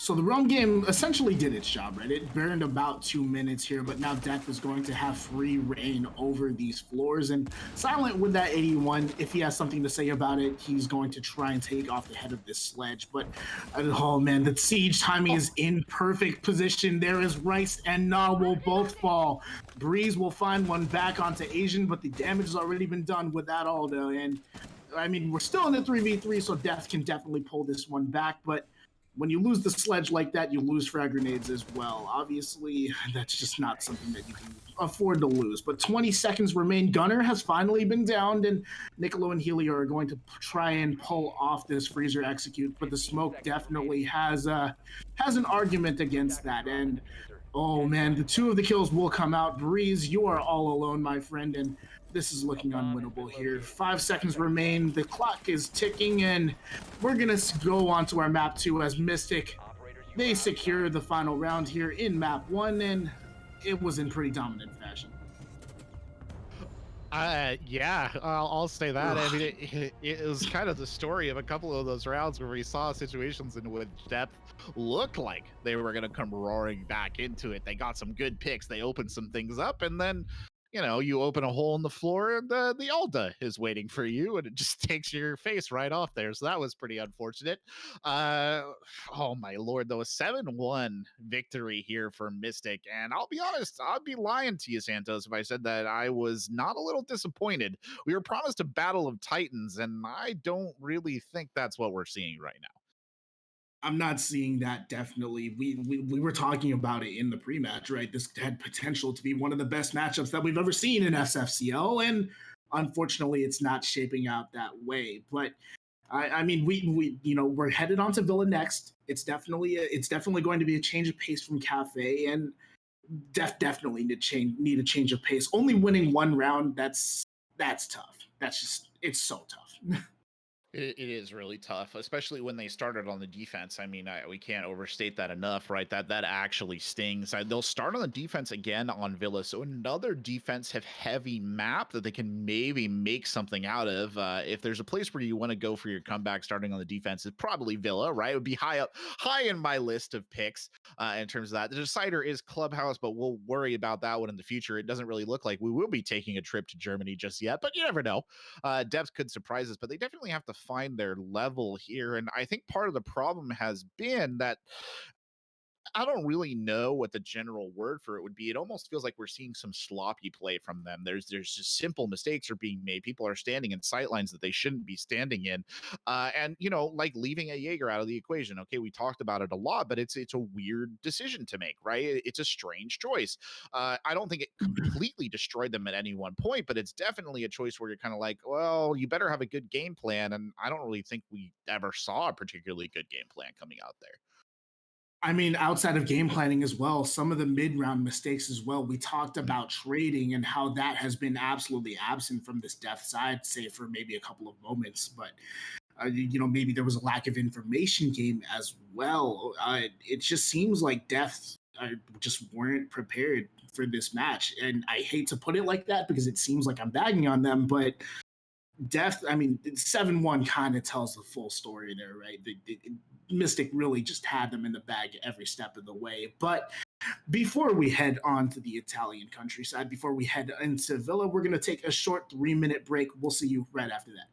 So the roam game essentially did its job, right? It burned about 2 minutes here, but now Death is going to have free reign over these floors. And Silent with that 81, if he has something to say about it, he's going to try and take off the head of this sledge. But, oh man, the siege timing is in perfect position. There is Rice and Na will both fall. Breeze will find one back onto Asian, but the damage has already been done with that Aldo. And, I mean, we're still in the 3v3, so Death can definitely pull this one back, but when you lose the sledge like that, you lose frag grenades as well. Obviously, that's just not something that you can afford to lose. But 20 seconds remain. Gunner has finally been downed, and Niccolo and Helio are going to try and pull off this freezer execute. But the smoke definitely has an argument against that. And oh man, the 2 of the kills will come out. Breeze, you are all alone, my friend, and this is looking unwinnable here. 5 seconds remain. The clock is ticking, and we're going to go on to our map 2 as Mystic. They secure the final round here in map 1, and it was in pretty dominant fashion. Yeah, I'll say that. I mean, it was kind of the story of a couple of those rounds where we saw situations in which Depth looked like they were going to come roaring back into it. They got some good picks. They opened some things up, and then you open a hole in the floor and the Alda is waiting for you and it just takes your face right off there. So that was pretty unfortunate. Oh my Lord, though, a 7-1 victory here for Mystic. And I'll be honest, I'd be lying to you, Santos, if I said that I was not a little disappointed. We were promised a battle of Titans, and I don't really think that's what we're seeing right now. I'm not seeing that. Definitely, we were talking about it in the pre-match, right? This had potential to be one of the best matchups that we've ever seen in SFCL, and unfortunately, it's not shaping out that way. But I mean, we're headed on to Villa next. It's definitely going to be a change of pace from Cafe, and definitely need a change of pace. Only winning one round, that's tough. That's just it's so tough. It is really tough, especially when they started on the defense. I mean, we can't overstate that enough, right? That actually stings. They'll start on the defense again on Villa, so another defense have heavy map that they can maybe make something out of. If there's a place where you want to go for your comeback, starting on the defense, is probably Villa, right? It would be high in my list of picks in terms of that. The decider is Clubhouse, but we'll worry about that one in the future. It doesn't really look like we will be taking a trip to Germany just yet, but you never know. Depth could surprise us, but they definitely have to find their level here. And I think part of the problem has been that I don't really know what the general word for it would be. It almost feels like we're seeing some sloppy play from them. There's just simple mistakes are being made. People are standing in sight lines that they shouldn't be standing in, and like leaving a Jaeger out of the equation. Okay, we talked about it a lot, but it's a weird decision to make, right? It's a strange choice. I don't think it completely destroyed them at any one point, but it's definitely a choice where you're kind of like, well, you better have a good game plan, and I don't really think we ever saw a particularly good game plan coming out there. I mean, outside of game planning as well, some of the mid-round mistakes as well. We talked about trading and how that has been absolutely absent from this depth side, save for maybe a couple of moments. But maybe there was a lack of information game as well. It just seems like depth just weren't prepared for this match, and I hate to put it like that because it seems like I'm bagging on them, but depth. I mean, 7-1 kind of tells the full story there, right? Mystic really just had them in the bag every step of the way. But before we head on to the Italian countryside, before we head into Villa, we're going to take a short 3-minute break. We'll see you right after that.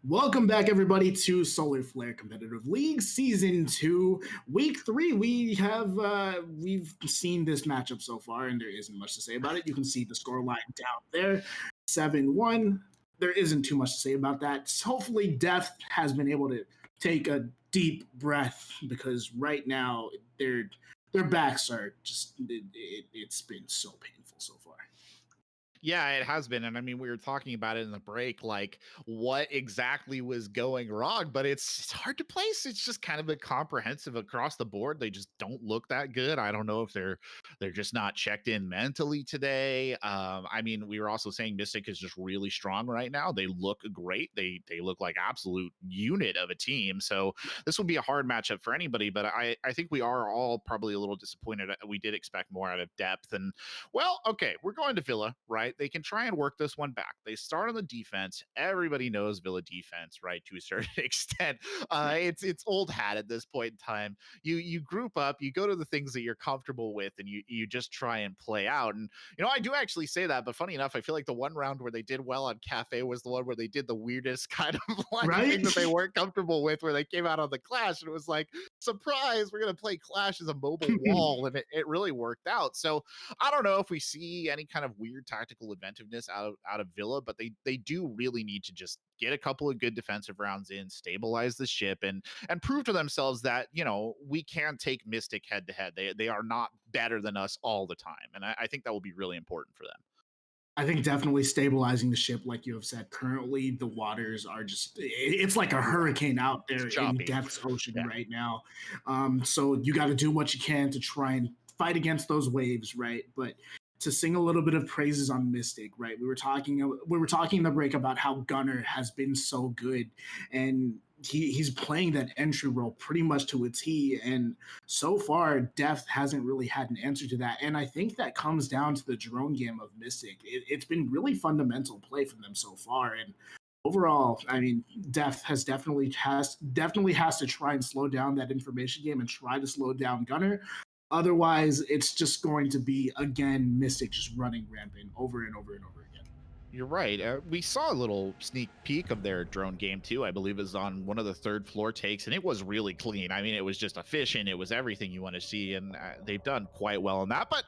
Welcome back, everybody, to Solar Flare Competitive League Season 2, Week 3. We've seen this matchup so far, and there isn't much to say about it. You can see the score line down there, 7-1. There isn't too much to say about that. So hopefully, Death has been able to take a deep breath because right now their backs are it's been so painful so far. Yeah, it has been. And I mean, we were talking about it in the break, like what exactly was going wrong, but it's hard to place. It's just kind of a comprehensive across the board. They just don't look that good. I don't know if they're just not checked in mentally today. I mean, we were also saying Mystic is just really strong right now. They look great. They look like absolute unit of a team. So this will be a hard matchup for anybody, but I think we are all probably a little disappointed. We did expect more out of depth. And well, okay, we're going to Villa, right? They can try and work this one back. They start on the defense. Everybody knows Villa defense, right? To a certain extent, it's old hat at this point in time. You group up, you go to the things that you're comfortable with, and you just try and play out. And I do actually say that, but funny enough, I feel like the one round where they did well on Cafe was the one where they did the weirdest kind of like Right? thing that they weren't comfortable with, where they came out on the Clash and it was like, surprise, we're gonna play Clash as a mobile wall, and it really worked out. So I don't know if we see any kind of weird tactical inventiveness out of Villa, but they do really need to just get a couple of good defensive rounds in, stabilize the ship, and prove to themselves that we can take Mystic head to head. They are not better than us all the time, and I think that will be really important for them. I think definitely stabilizing the ship, like you have said. Currently, the waters are it's like a hurricane out It's there in choppy. Death's Ocean Yeah. right now. So you got to do what you can to try and fight against those waves, right? But to sing a little bit of praises on Mystic, right? We were talking in the break about how Gunner has been so good, and he's playing that entry role pretty much to a T. And so far, Death hasn't really had an answer to that. And I think that comes down to the drone game of Mystic. It's been really fundamental play from them so far. And overall, I mean, Death definitely has to try and slow down that information game and try to slow down Gunner. Otherwise, it's just going to be again Mystic just running rampant over and over and over again. You're right. We saw a little sneak peek of their drone game too. I believe it was on one of the third floor takes, and it was really clean. I mean, it was just efficient. It was everything you want to see, and they've done quite well in that. But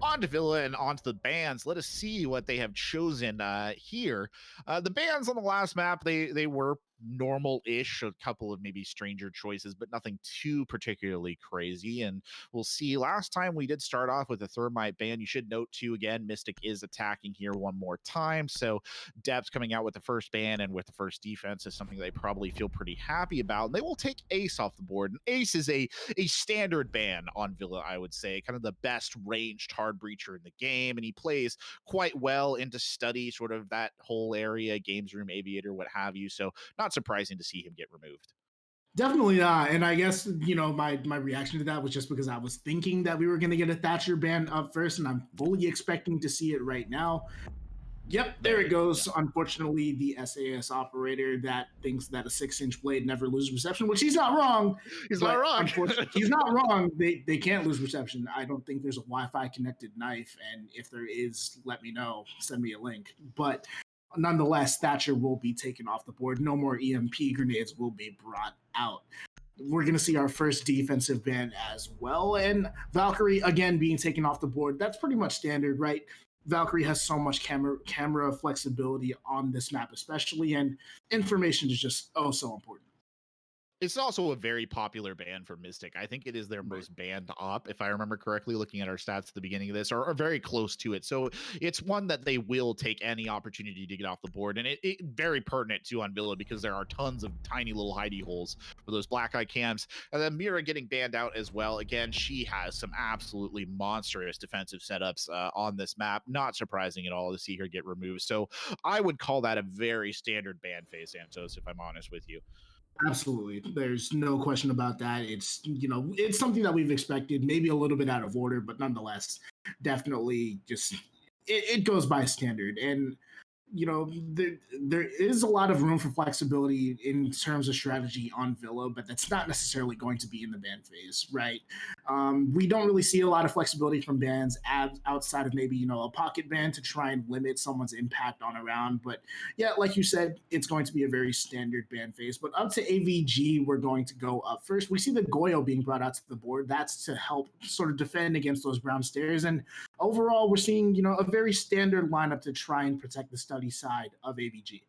on to Villa and on to the bands. Let us see what they have chosen here. The bands on the last map, they were normal-ish, a couple of maybe stranger choices, but nothing too particularly crazy. And we'll see. Last time we did start off with a Thermite band. You should note too, again, Mystic is attacking here one more time. So Depth coming out with the first ban and with the first defense is something they probably feel pretty happy about. And they will take Ace off the board. And Ace is a standard ban on Villa, I would say, kind of the best ranged hard breacher in the game. And he plays quite well into study, sort of that whole area, games room, aviator, what have you. So not surprising to see him get removed. Definitely not. And I guess, my reaction to that was just because I was thinking that we were going to get a Thatcher ban up first, and I'm fully expecting to see it right now. Yep, there it goes. Unfortunately, the SAS operator that thinks that a 6-inch blade never loses reception, which he's not wrong. He's not wrong. Unfortunately, he's not wrong. They can't lose reception. I don't think there's a Wi-Fi connected knife, and if there is, let me know. Send me a link. But nonetheless, Thatcher will be taken off the board. No more EMP grenades will be brought out. We're going to see our first defensive ban as well. And Valkyrie, again, being taken off the board. That's pretty much standard, right? Valkyrie has so much camera flexibility on this map, especially, and information is just so important. It's also a very popular band for Mystic. I think it is their most banned op, if I remember correctly, looking at our stats at the beginning of this, or very close to it. So it's one that they will take any opportunity to get off the board. And it very pertinent too on Villa because there are tons of tiny little hidey holes for those black eye cams. And then Mira getting banned out as well. Again, she has some absolutely monstrous defensive setups on this map. Not surprising at all to see her get removed. So I would call that a very standard ban phase, Santos, if I'm honest with you. Absolutely. There's no question about that. It's something that we've expected, maybe a little bit out of order, but nonetheless, definitely just it goes by standard. And there is a lot of room for flexibility in terms of strategy on Villa, but that's not necessarily going to be in the ban phase, right? We don't really see a lot of flexibility from bans outside of maybe a pocket ban to try and limit someone's impact on a round. But yeah, like you said, it's going to be a very standard ban phase. But up to AVG, we're going to go up first. We see the Goyo being brought out to the board. That's to help sort of defend against those brown stairs. And overall, we're seeing a very standard lineup to try and protect the study side of AVG.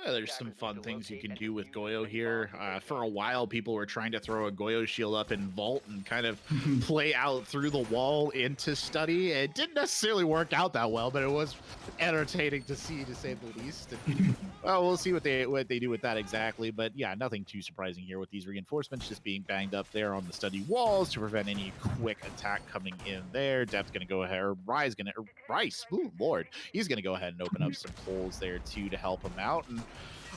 Yeah, there's some fun things you can do with Goyo here. For a while, people were trying to throw a Goyo shield up in Vault and kind of play out through the wall into Study. It didn't necessarily work out that well, but it was entertaining to see, to say the least. And, well, we'll see what they do with that exactly. But yeah, nothing too surprising here with these reinforcements just being banged up there on the Study walls to prevent any quick attack coming in there. Depth's going to go ahead, or Rice, ooh, Lord, he's going to go ahead and open up some holes there too to help him out. And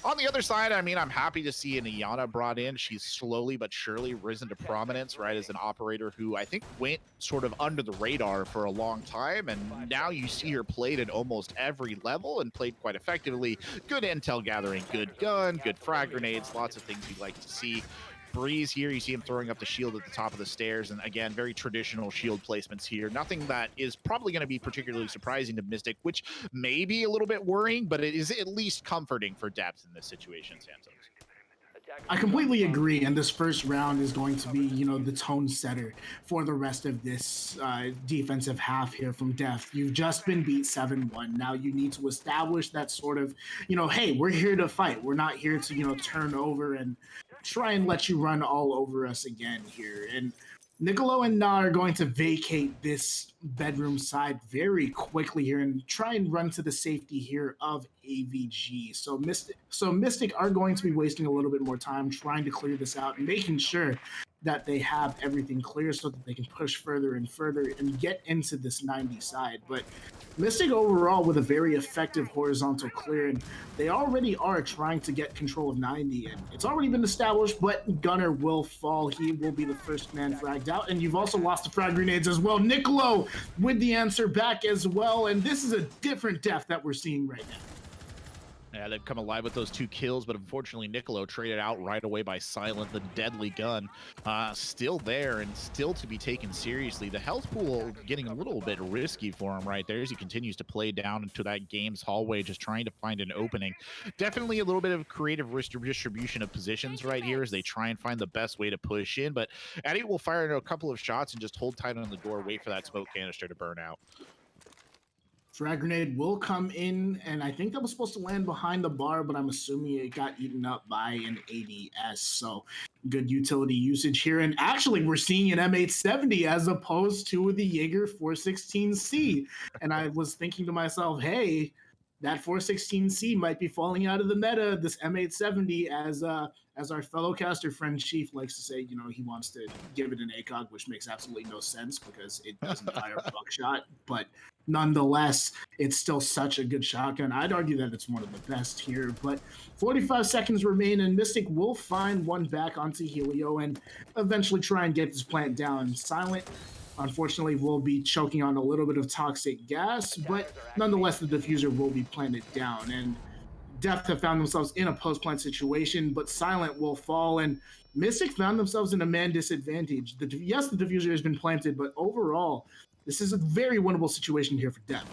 on the other side, I mean, I'm happy to see an Iana brought in. She's slowly but surely risen to prominence, right, as an operator who I think went sort of under the radar for a long time. And now you see her played at almost every level and played quite effectively. Good intel gathering, good gun, good frag grenades, lots of things you'd like to see. Breeze here, you see him throwing up the shield at the top of the stairs, and again, very traditional shield placements here. Nothing that is probably going to be particularly surprising to Mystic, which may be a little bit worrying, but it is at least comforting for Depth in this situation, Santos. I completely agree, and this first round is going to be, the tone setter for the rest of this defensive half here from Depth. You've just been beat 7-1. Now you need to establish that sort of, hey, we're here to fight. We're not here to, turn over and try and let you run all over us again here. And Niccolo and Na are going to vacate this bedroom side very quickly here and try and run to the safety here of AVG. So Mystic are going to be wasting a little bit more time trying to clear this out and making sure that they have everything clear so that they can push further and further and get into this 90 side. But Mystic overall with a very effective horizontal clear, and they already are trying to get control of 90, and it's already been established, but Gunner will fall. He will be the first man fragged out, and you've also lost the frag grenades as well. Niccolo with the answer back as well, and this is a different Depth that we're seeing right now. Yeah, they've come alive with those 2 kills, but unfortunately Niccolo traded out right away by Silent, the deadly gun. Still there and still to be taken seriously. The health pool getting a little bit risky for him right there as he continues to play down into that game's hallway, just trying to find an opening. Definitely a little bit of creative distribution of positions right here as they try and find the best way to push in, but Eddie will fire into a couple of shots and just hold tight on the door, wait for that smoke canister to burn out. Frag grenade will come in, and I think that was supposed to land behind the bar, but I'm assuming it got eaten up by an ADS. So good utility usage here. And actually, we're seeing an M870 as opposed to the Jaeger 416C. And I was thinking to myself, hey, that 416C might be falling out of the meta. This M870, as our fellow caster friend Chief likes to say, he wants to give it an ACOG, which makes absolutely no sense because it doesn't fire buckshot. But nonetheless, it's still such a good shotgun. I'd argue that it's one of the best here. But 45 seconds remain, and Mystic will find one back onto Helio and eventually try and get this plant down. Silent, unfortunately, will be choking on a little bit of toxic gas, but nonetheless, the diffuser will be planted down. And Depth have found themselves in a post-plant situation, but Silent will fall, and Mystic found themselves in a man disadvantage. Yes, the diffuser has been planted, but overall, this is a very winnable situation here for Depth.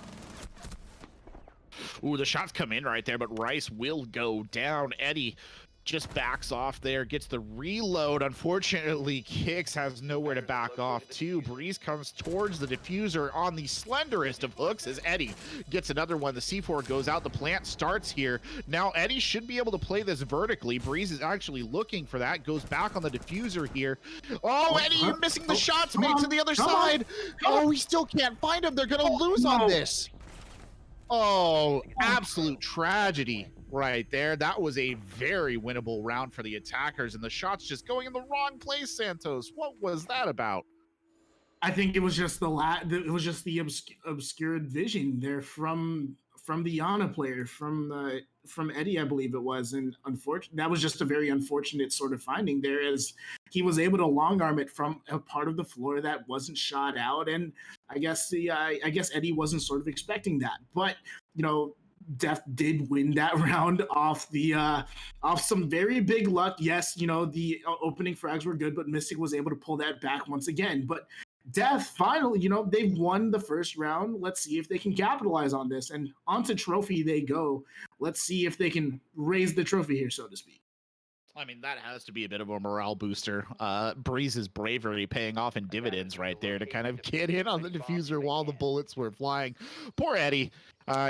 Ooh, the shots come in right there, but Rice will go down. Eddie just backs off there, gets the reload. Unfortunately, Kix has nowhere to back off to. Breeze comes towards the diffuser on the slenderest of hooks as Eddie gets another one. The C4 goes out. The plant starts here. Now Eddie should be able to play this vertically. Breeze is actually looking for that. Goes back on the diffuser here. Oh, Eddie, you're missing the shots. Made it to the other side. Oh, we still can't find him. They're going to lose on this. Oh, absolute tragedy right there. That was a very winnable round for the attackers, and the shots just going in the wrong place, Santos. What was that about? I think it was just the obscured vision there from the Yana player, from Eddie, I believe it was, and that was just a very unfortunate sort of finding there, as he was able to long arm it from a part of the floor that wasn't shot out, and I guess Eddie wasn't sort of expecting that, but Def did win that round off some very big luck. Yes, the opening frags were good, but Mystic was able to pull that back once again. But Def finally, they've won the first round. Let's see if they can capitalize on this. And onto trophy they go. Let's see if they can raise the trophy here, so to speak. I mean, that has to be a bit of a morale booster. Breeze's bravery paying off in dividends right there to kind of get in on the diffuser while the bullets were flying. Poor Eddie.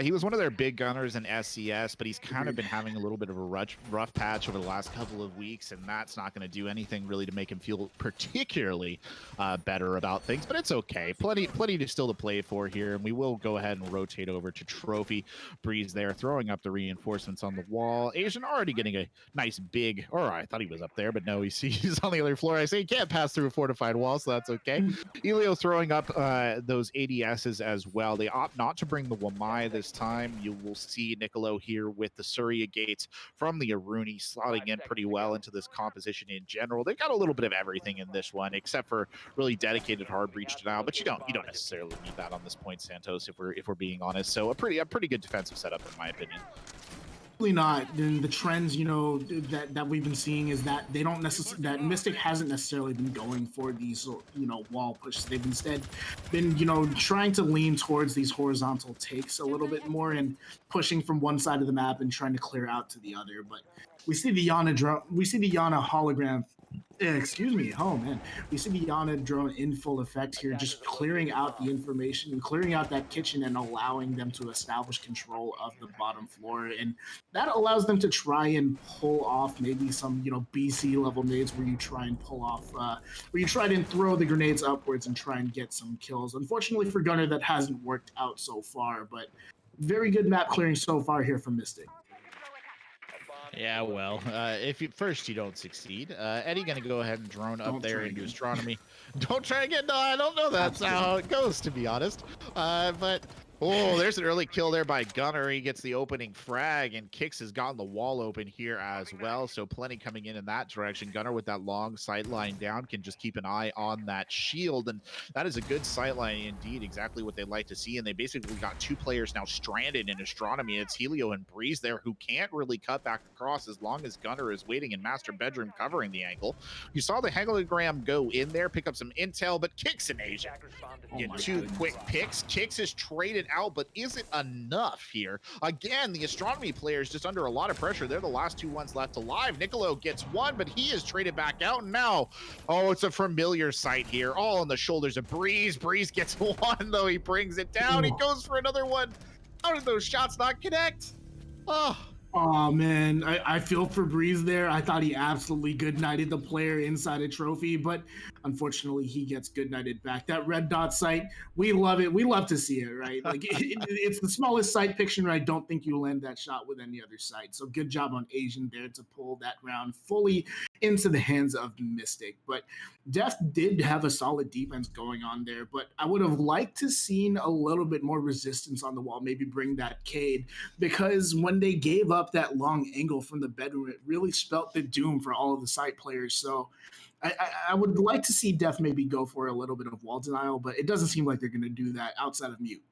He was one of their big gunners in SCS, but he's kind of been having a little bit of a rough patch over the last couple of weeks, and that's not going to do anything really to make him feel particularly better about things. But it's okay. Plenty to still to play for here, and we will go ahead and rotate over to Trophy. Breeze there throwing up the reinforcements on the wall. Asian already getting a nice big, or I thought he was up there, but no, he's on the other floor. I say he can't pass through a fortified wall, so that's okay. Elio throwing up those ADSs as well. They opt not to bring the Wamai this time. You will see Nicolo here with the Surya gates from the Aruni slotting in pretty well into this composition in general. They've got a little bit of everything in this one, except for really dedicated hard breach denial, but you don't necessarily need that on this point, Santos, if we're being honest. So a pretty good defensive setup in my opinion. Not. Then the trends, that we've been seeing is that they don't necessarily, that Mystic hasn't necessarily been going for these, wall pushes. They've instead been, trying to lean towards these horizontal takes a little bit more and pushing from one side of the map and trying to clear out to the other. But we see the Yana hologram. Excuse me. Oh man, we see the Yana drone in full effect here, just clearing out the information and clearing out that kitchen and allowing them to establish control of the bottom floor, and that allows them to try and pull off maybe some BC level nades where you try and pull off, where you try and throw the grenades upwards and try and get some kills. Unfortunately for Gunner, that hasn't worked out so far, but very good map clearing so far here from Mystic. Yeah, well, if you don't succeed, Eddie gonna go ahead and drone up there into astronomy. Don't try again. No, I don't know that's how it goes, to be honest. But oh, there's an early kill there by Gunner. He gets the opening frag, and Kix has gotten the wall open here as well. So plenty coming in that direction. Gunner with that long sight line down can just keep an eye on that shield, and that is a good sight line indeed. Exactly what they like to see. And they basically got two players now stranded in astronomy. It's Helio and Breeze there who can't really cut back across as long as Gunner is waiting in master bedroom covering the angle. You saw the hologram go in there, pick up some intel, but Kix in Asia get two quick picks. Kix is traded out, but is it enough here? Again, the astronomy players just under a lot of pressure. They're the last two ones left alive. Nicolo gets one, but he is traded back out. And now, oh, it's a familiar sight here, all on the shoulders of Breeze. Breeze gets one, though. He brings it down. He goes for another one. How did those shots not connect? Oh man, I feel for Breeze there. I thought he absolutely good nighted the player inside a trophy, but unfortunately he gets good nighted back. That red dot sight, we love it. We love to see it, right? Like it's the smallest sight picture, and I don't think you land that shot with any other sight. So good job on Asian there to pull that round fully into the hands of Mystic. But Def did have a solid defense going on there, but I would have liked to seen a little bit more resistance on the wall, maybe bring that Cade, because when they gave up that long angle from the bedroom, it really spelt the doom for all of the site players. So I would like to see Def maybe go for a little bit of wall denial, but it doesn't seem like they're going to do that outside of mute.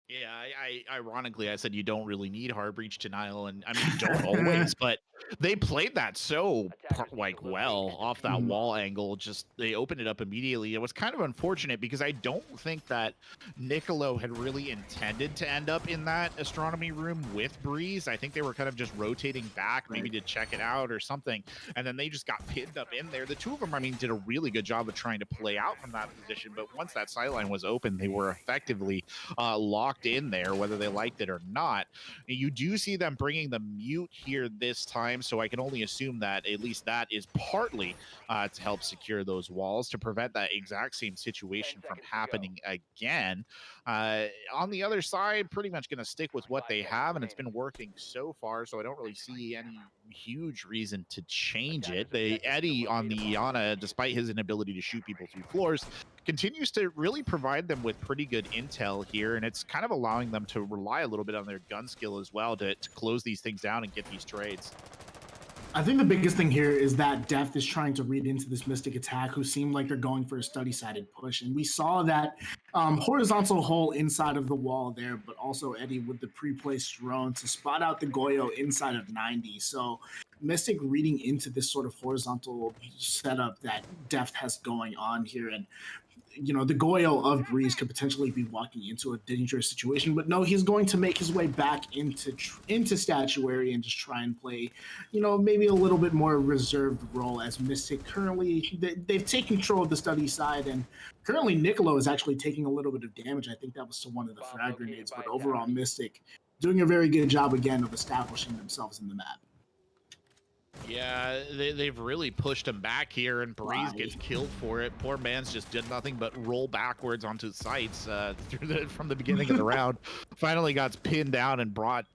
Yeah, I ironically, I said you don't really need hard breach denial, and I mean you don't always, but they played that so well off that wall angle. Just they opened it up immediately. It was kind of unfortunate because I don't think that Nicolo had really intended to end up in that astronomy room with Breeze. I think they were kind of just rotating back, maybe to check it out or something, and then they just got pinned up in there. The two of them, I mean, did a really good job of trying to play out from that position, but once that sideline was open, they were effectively locked in there, whether they liked it or not. You do see them bringing the mute here this time, so I can only assume that at least that is partly to help secure those walls to prevent that exact same situation from happening again. On the other side, pretty much going to stick with what they have, and it's been working so far, so I don't really see any huge reason to change it. Eddie on the Iana, despite his inability to shoot people through floors, continues to really provide them with pretty good intel here, and it's kind of allowing them to rely a little bit on their gun skill as well to close these things down and get these trades. I think the biggest thing here is that Deft is trying to read into this Mystic attack, who seem like they're going for a study-sided push. And we saw that horizontal hole inside of the wall there, but also Eddie with the pre-placed drone to spot out the Goyo inside of 90. So Mystic reading into this sort of horizontal setup that Deft has going on here. And the Goyo of Breeze could potentially be walking into a dangerous situation, but no, he's going to make his way back into Statuary and just try and play, maybe a little bit more reserved role as Mystic. Currently, they've taken control of the study side, and currently Niccolo is actually taking a little bit of damage. I think that was to one of the frag grenades, but overall Mystic doing a very good job again of establishing themselves in the map. Yeah, they've really pushed him back here, and Breeze gets killed for it. Poor man's just did nothing but roll backwards onto sights from the beginning of the round. Finally got pinned down and brought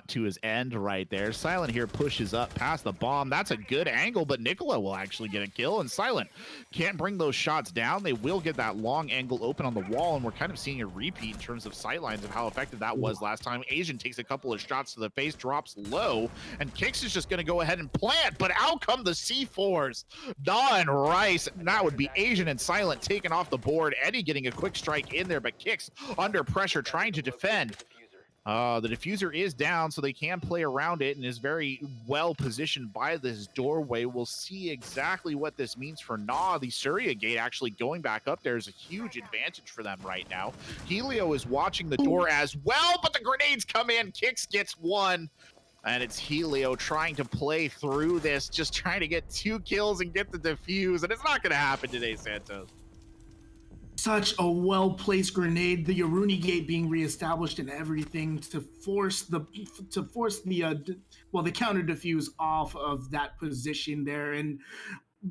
to his end right there. Silent here pushes up past the bomb. That's a good angle, but Nicola will actually get a kill, and Silent can't bring those shots down. They will get that long angle open on the wall, and we're kind of seeing a repeat in terms of sightlines of how effective that was last time. Asian takes a couple of shots to the face, drops low, and Kix is just going to go ahead and plant, but out come the C4s. Daw and Rice, and that would be Asian and Silent taken off the board. Eddie getting a quick strike in there, but Kix under pressure trying to defend. The diffuser is down, so they can play around it and is very well positioned by this doorway. We'll see exactly what this means for Nah. The Surya gate actually going back up there is a huge advantage for them right now. Helio is watching the door as well, but the grenades come in. Kix gets one. And it's Helio trying to play through this, just trying to get 2 kills and get the defuse, and it's not going to happen today, Santos. Such a well-placed grenade, the Yaruni gate being reestablished and everything to force the counter defuse off of that position there, and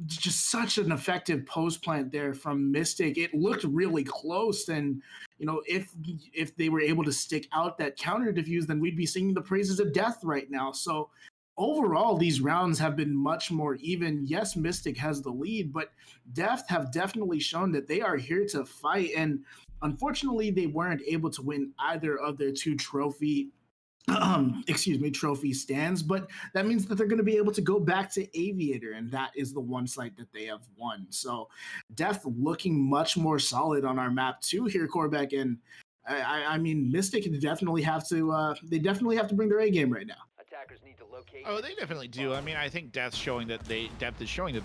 just such an effective post plant there from Mystic. It looked really close, and if they were able to stick out that counter defuse, then we'd be singing the praises of death right now. So overall, these rounds have been much more even. Yes, Mystic has the lead, but Deft have definitely shown that they are here to fight. And unfortunately, they weren't able to win either of their 2 trophy stands, but that means that they're going to be able to go back to Aviator, and that is the one site that they have won. So Deft looking much more solid on our map too here, Corbeck, and I mean Mystic definitely have to bring their A game right now. Attackers need to locate. Oh, they definitely do. I mean, I think Depth is showing that they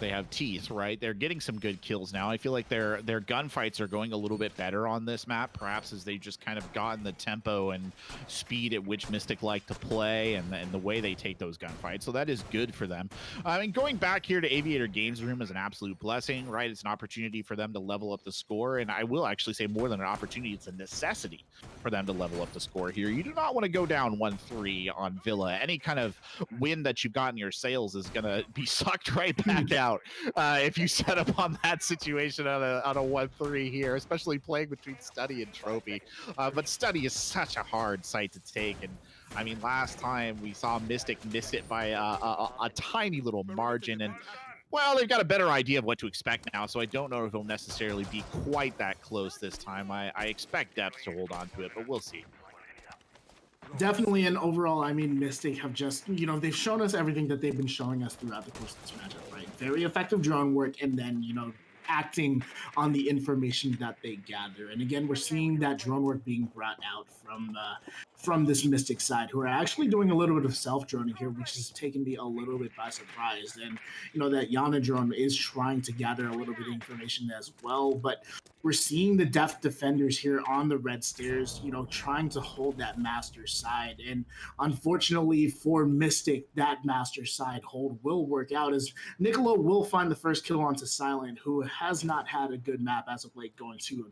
have teeth, right? They're getting some good kills now. I feel like their gunfights are going a little bit better on this map, perhaps as they've just kind of gotten the tempo and speed at which Mystic like to play and the way they take those gunfights. So that is good for them. I mean, going back here to Aviator Games Room is an absolute blessing, right? It's an opportunity for them to level up the score, and I will actually say more than an opportunity, it's a necessity for them to level up the score here. You do not want to go down 1-3 on Villa. Any kind of win that you've got in your sails is going to be sucked right back out if you set up on that situation on a 1-3 here, especially playing between Study and Trophy. But Study is such a hard site to take, and I mean, last time we saw Mystic miss it by a tiny little margin, and well, they've got a better idea of what to expect now, so I don't know if it'll necessarily be quite that close this time. I expect Depth to hold on to it, but we'll see. Definitely, and overall, I mean, Mystic have just, they've shown us everything that they've been showing us throughout the course of this matchup, right? Very effective drone work, and then, acting on the information that they gather. And again, we're seeing that drone work being brought out from this Mystic side, who are actually doing a little bit of self-droning here, which has taken me a little bit by surprise. And, that Yana drone is trying to gather a little bit of information as well, but we're seeing the Deft defenders here on the red stairs, trying to hold that master side. And unfortunately for Mystic, that master side hold will work out as Niccolo will find the first kill onto Silent, who has not had a good map as of late, going 2-4.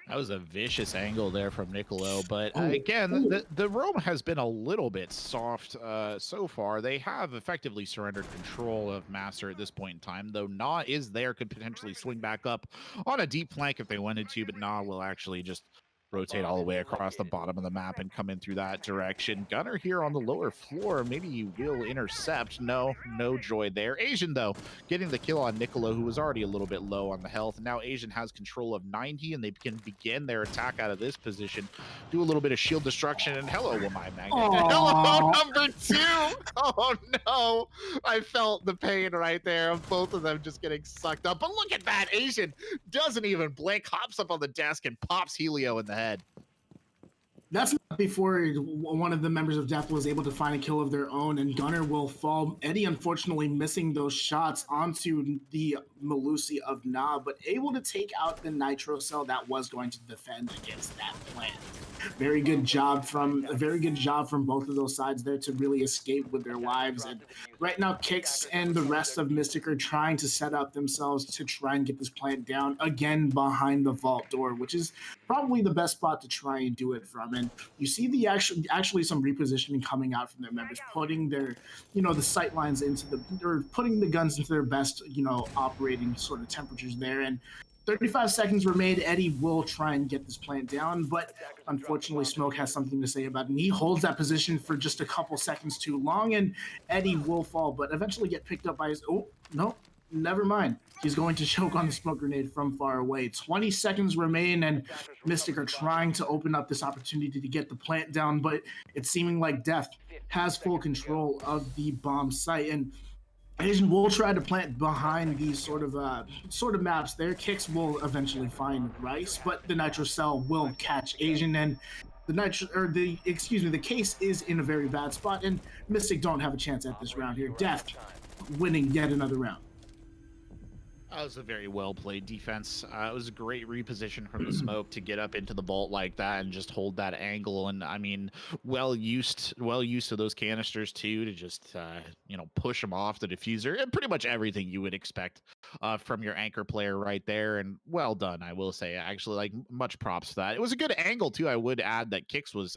That was a vicious angle there from Niccolo, but again, the roam has been a little bit soft so far. They have effectively surrendered control of Master at this point in time, though Nah is there, could potentially swing back up on a deep flank if they wanted to, but Nah will actually just rotate all the way across the bottom of the map and come in through that direction. Gunner here on the lower floor. Maybe he will intercept. No joy there. Asian, though, getting the kill on Niccolo, who was already a little bit low on the health. Now Asian has control of 90, and they can begin their attack out of this position. Do a little bit of shield destruction, and hello, Wamai Magnet. Hello, number 2. Oh, no. I felt the pain right there of both of them just getting sucked up. But look at that. Asian doesn't even blink, hops up on the desk, and pops Helio in the head. That's not before one of the members of Death was able to find a kill of their own, and Gunner will fall. Eddie, unfortunately, missing those shots onto the Malusi of Na, but able to take out the Nitro Cell that was going to defend against that plant. Very good job from both of those sides there to really escape with their lives. And right now, Kix and the rest of Mystic are trying to set up themselves to try and get this plant down again behind the vault door, which is probably the best spot to try and do it from. And you see the actually some repositioning coming out from their members, putting their the sight lines into putting the guns into their best operating sort of temperatures there. And 35 seconds remain. Eddie will try and get this plant down, but unfortunately Smoke has something to say about it, and he holds that position for just a couple seconds too long, and Eddie will fall, but eventually get picked up by his... Oh, no, never mind. He's going to choke on the smoke grenade from far away. 20 seconds remain, and Mystic are trying to open up this opportunity to get the plant down, but it's seeming like Death has full control of the bomb site, and Asian will try to plant behind these sort of maps there. Kix will eventually find Rice, but the Nitro Cell will catch Asian, and the case is in a very bad spot, and Mystic don't have a chance at this round here. Death winning yet another round. That was a very well played defense. It was a great reposition from the smoke to get up into the vault like that and just hold that angle. And I mean, well used to those canisters too, to just push them off the diffuser and pretty much everything you would expect from your anchor player right there. And well done, I will say. Actually, like, much props for that. It was a good angle too. I would add that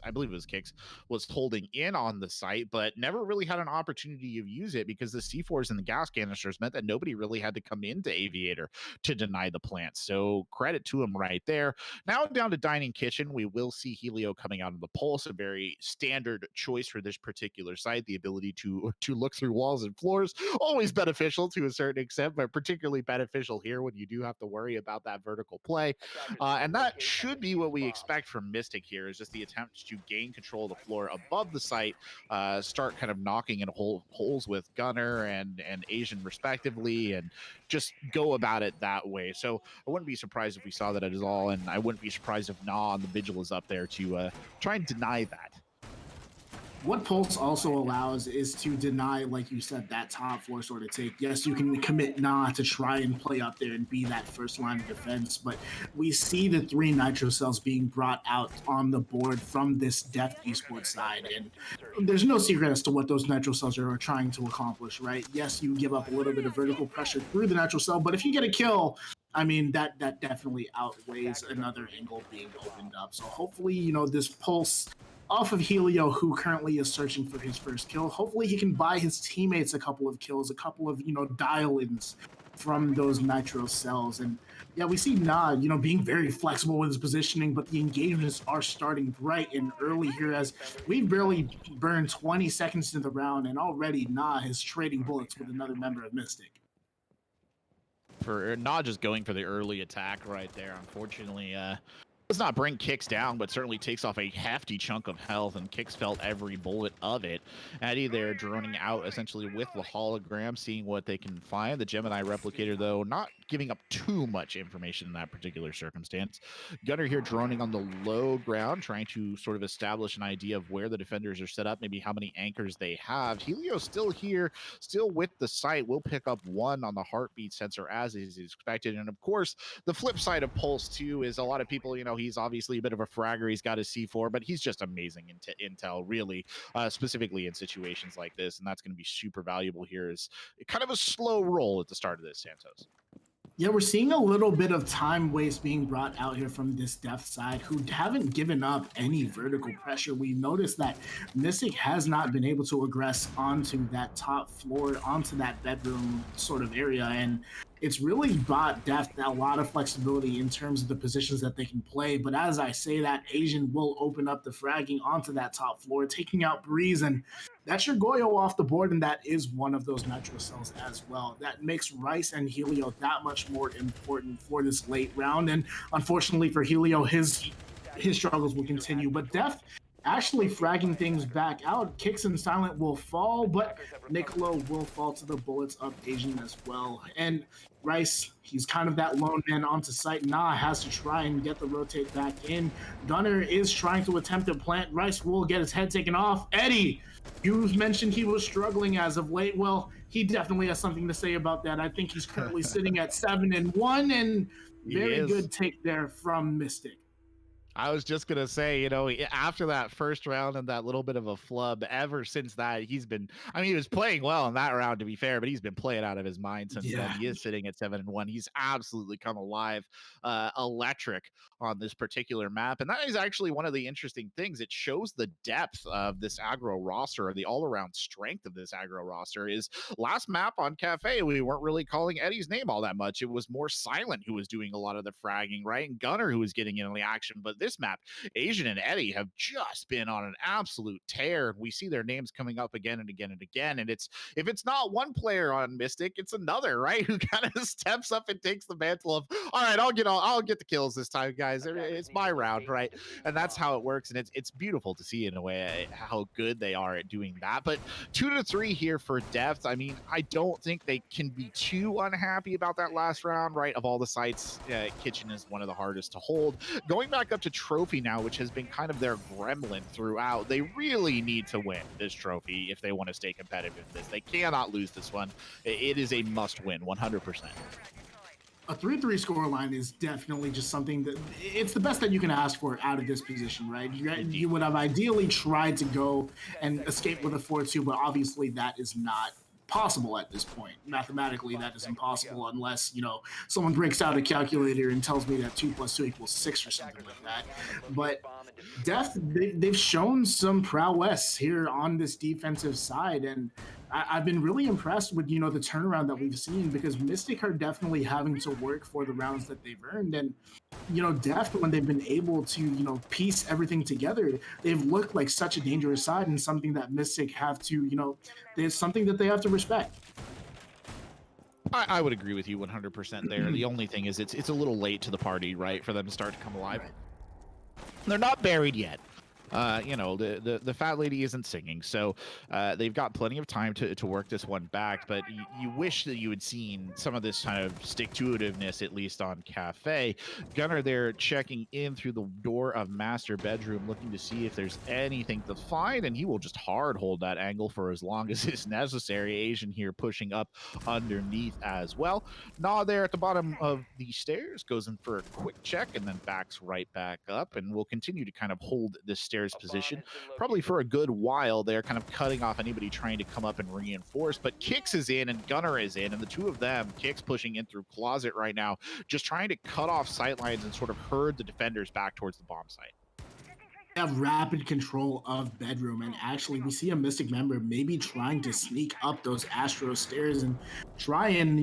I believe it was Kix, was holding in on the site, but never really had an opportunity to use it because the C4s and the gas canisters meant that nobody really had to come into Aviator to deny the plant. So credit to him right there. Now down to Dining Kitchen, we will see Helio coming out of the Pulse, a very standard choice for this particular site. The ability to look through walls and floors, always beneficial to a certain extent, but particularly beneficial here when you do have to worry about that vertical play. And that should be what we expect from Mystic here, is just the attempt to gain control of the floor above the site, start kind of knocking in holes with Gunner and Asian respectively, and just go about it that way. So I wouldn't be surprised if we saw that at all, and I wouldn't be surprised if Na on the Vigil is up there to try and deny that. What Pulse also allows is to deny, like you said, that top floor sort of take. Yes, you can commit Na to try and play up there and be that first line of defense, but we see the 3 Nitro Cells being brought out on the board from this Death Esports side, and there's no secret as to what those Nitro Cells are trying to accomplish, right? Yes, you give up a little bit of vertical pressure through the Nitro Cell, but if you get a kill, I mean, that definitely outweighs another angle being opened up. So hopefully, this Pulse off of Helio, who currently is searching for his first kill, hopefully he can buy his teammates a couple of kills, a couple of, dial-ins from those Nitro Cells. And yeah, we see Na, being very flexible with his positioning, but the engagements are starting bright and early here, as we've barely burned 20 seconds into the round, and already Na is trading bullets with another member of Mystic. For not just going for the early attack right there, unfortunately, does not bring Kix down, but certainly takes off a hefty chunk of health, and Kix felt every bullet of it. Eddie there droning out essentially with the hologram, seeing what they can find. The Gemini replicator, though, not giving up too much information in that particular circumstance. Gunner here droning on the low ground, trying to sort of establish an idea of where the defenders are set up, maybe how many anchors they have. Helio still here, still with the site, will pick up 1 on the heartbeat sensor as is expected. And of course, the flip side of Pulse 2 is a lot of people, he's obviously a bit of a fragger. He's got his C4, but he's just amazing intel, really, specifically in situations like this. And that's going to be super valuable here. Is kind of a slow roll at the start of this, Santos. Yeah, we're seeing a little bit of time waste being brought out here from this Death side, who haven't given up any vertical pressure. We noticed that Mystic has not been able to aggress onto that top floor, onto that bedroom sort of area. And it's really brought Deft a lot of flexibility in terms of the positions that they can play. But as I say that, Asian will open up the fragging onto that top floor, taking out Breeze, and that's your Goyo off the board, and that is one of those Metro cells as well. That makes Rice and Helio that much more important for this late round. And unfortunately for Helio, his struggles will continue. But Deft actually fragging things back out. Kicks and Silent will fall, but Niccolo will fall to the bullets of Asian as well. And Rice, he's kind of that lone man onto site. Nah has to try and get the rotate back in. Gunner is trying to attempt to plant. Rice will get his head taken off. Eddie, you mentioned he was struggling as of late. Well, he definitely has something to say about that. I think he's currently sitting at 7-1, and very good take there from Mystic. I was just gonna say, after that first round and that little bit of a flub, ever since that, he's been. I mean, he was playing well in that round, to be fair, but he's been playing out of his mind since then. He is sitting at 7-1. He's absolutely come alive, electric on this particular map, and that is actually one of the interesting things. It shows the depth of this aggro roster, or the all-around strength of this aggro roster. Is last map on Cafe, we weren't really calling Eddie's name all that much. It was more Silent who was doing a lot of the fragging, right, and Gunner who was getting in on the action, but this map, Asian and Eddie have just been on an absolute tear. We see their names coming up again and again and again. And it's, if it's not one player on Mystic, it's another, right? Who kind of steps up and takes the mantle of, all right, I'll get the kills this time, guys. It's my round, right? And that's how it works. And it's beautiful to see in a way how good they are at doing that. But 2-3 here for Depth. I mean, I don't think they can be too unhappy about that last round, right? Of all the sites, Kitchen is one of the hardest to hold. Going back up to Trophy now, which has been kind of their gremlin throughout, they really need to win this trophy if they want to stay competitive in this. They cannot lose this one. It is a must win, 100%. A 3-3 scoreline is definitely just something that it's the best that you can ask for out of this position, right? You would have ideally tried to go and escape with a 4-2, but obviously that is not possible at this point. Mathematically, that is impossible unless, someone breaks out a calculator and tells me that 2 + 2 = 6 or something like that. But Deft, they've shown some prowess here on this defensive side, and I've been really impressed with the turnaround that we've seen, because Mystic are definitely having to work for the rounds that they've earned, and Deft, when they've been able to piece everything together, they've looked like such a dangerous side, and something that Mystic have to there's something that they have to respect. I would agree with you 100% there. The only thing is it's a little late to the party, right, for them to start to come alive. Right. They're not buried yet. The fat lady isn't singing, so they've got plenty of time to work this one back. But you wish that you had seen some of this kind of stick-to-itiveness, at least on Cafe. Gunner there checking in through the door of master bedroom, looking to see if there's anything to find, and he will just hard hold that angle for as long as is necessary. Asian here pushing up underneath as well. Nah there at the bottom of the stairs goes in for a quick check and then backs right back up, and will continue to kind of hold this stairs position probably for a good while. They're kind of cutting off anybody trying to come up and reinforce, but Kix is in and Gunner is in, and the two of them, Kix pushing in through closet right now, just trying to cut off sight lines and sort of herd the defenders back towards the bomb site. Have rapid control of bedroom, and actually we see a Mystic member maybe trying to sneak up those Astro stairs and try and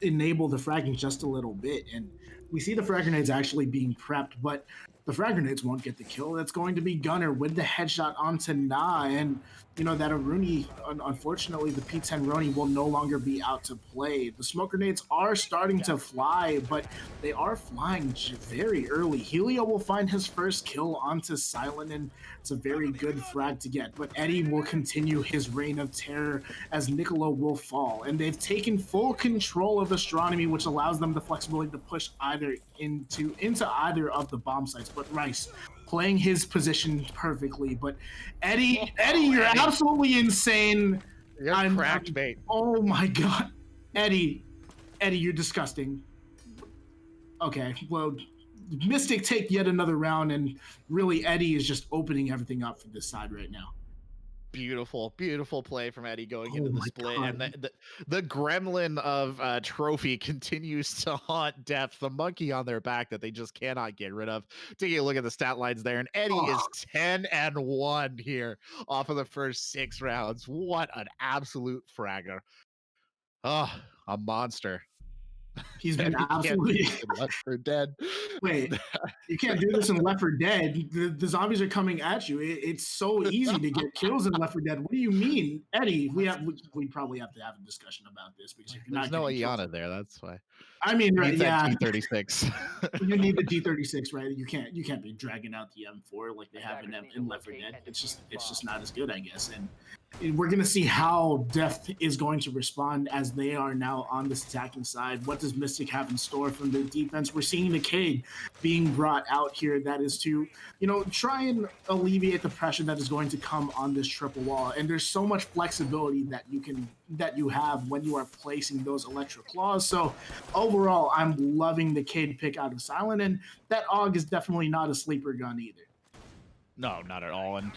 enable the fragging just a little bit, and we see the frag grenades actually being prepped, but the frag grenades won't get the kill. That's going to be Gunner with the headshot onto Na, and that Aruni, unfortunately, the P10 Roni will no longer be out to play. The smoke grenades are starting to fly, but they are flying very early. Helio will find his first kill onto Silent, and it's a very good frag to get. But Eddie will continue his reign of terror as Niccolo will fall. And they've taken full control of Astronomy, which allows them the flexibility to push either into either of the bomb sites. But Rice playing his position perfectly. But Eddie, you're absolutely insane. You're cracked, mate. Oh my god. Eddie, you're disgusting. Okay, well, Mystic take yet another round, and really Eddie is just opening everything up for this side right now. Beautiful play from Eddie going into the split. God. And the gremlin of Trophy continues to haunt Depth, the monkey on their back that they just cannot get rid of. Taking a look at the stat lines there, and Eddie is 10-1 here off of the first 6 rounds. What an absolute fragger. Oh, a monster. He's been And he can't do absolutely. this in Left 4 Dead. Wait, you can't do this in Left 4 Dead. The zombies are coming at you. It's so easy to get kills in Left 4 Dead. What do you mean, Eddie? We probably have to have a discussion about this because if you're There's not no getting kills, Iana there. That's why. I mean, right, Needs that yeah, G36. you need the D36, right? You can't be dragging out the M4 like they have in Left 4 Dead. It's just not as good, I guess. And we're gonna see how Death is going to respond as they are now on this attacking side. What does Mystic have in store from the defense? We're seeing the Cade being brought out here. That is to try and alleviate the pressure that is going to come on this triple wall. And there's so much flexibility that you have when you are placing those electro claws. So overall, I'm loving the Cade pick out of Silent, and that AUG is definitely not a sleeper gun either. No, not at all. And,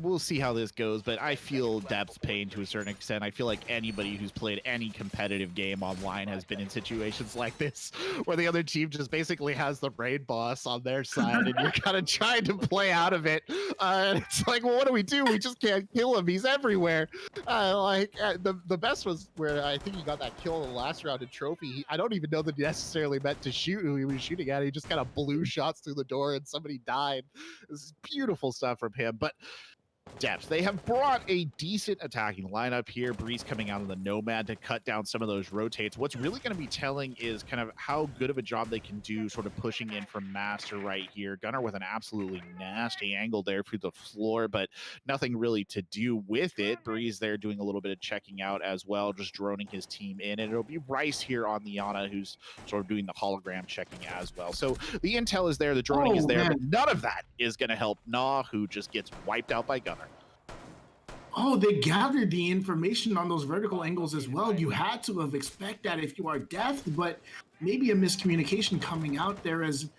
we'll see how this goes, but I feel Depth's pain to a certain extent. I feel like anybody who's played any competitive game online has been in situations like this, where the other team just basically has the raid boss on their side, and you're kind of trying to play out of it. And it's like, well, what do? We just can't kill him. He's everywhere. The best was where I think he got that kill in the last round in Trophy. I don't even know that he necessarily meant to shoot who he was shooting at. He just kind of blew shots through the door, and somebody died. This is beautiful stuff from him. But Depths, they have brought a decent attacking lineup here. Breeze coming out of the Nomad to cut down some of those rotates. What's really going to be telling is kind of how good of a job they can do sort of pushing in from Master right here. Gunner with an absolutely nasty angle there through the floor, but nothing really to do with it. Breeze there doing a little bit of checking out as well, just droning his team in. And it'll be Rice here on the Yana who's sort of doing the hologram checking as well. So the intel is there, the droning is there, but none of that is going to help Nah, who just gets wiped out by Gunner. Oh, they gathered the information on those vertical angles as well. You had to have expected that if you are Death, but maybe a miscommunication coming out there as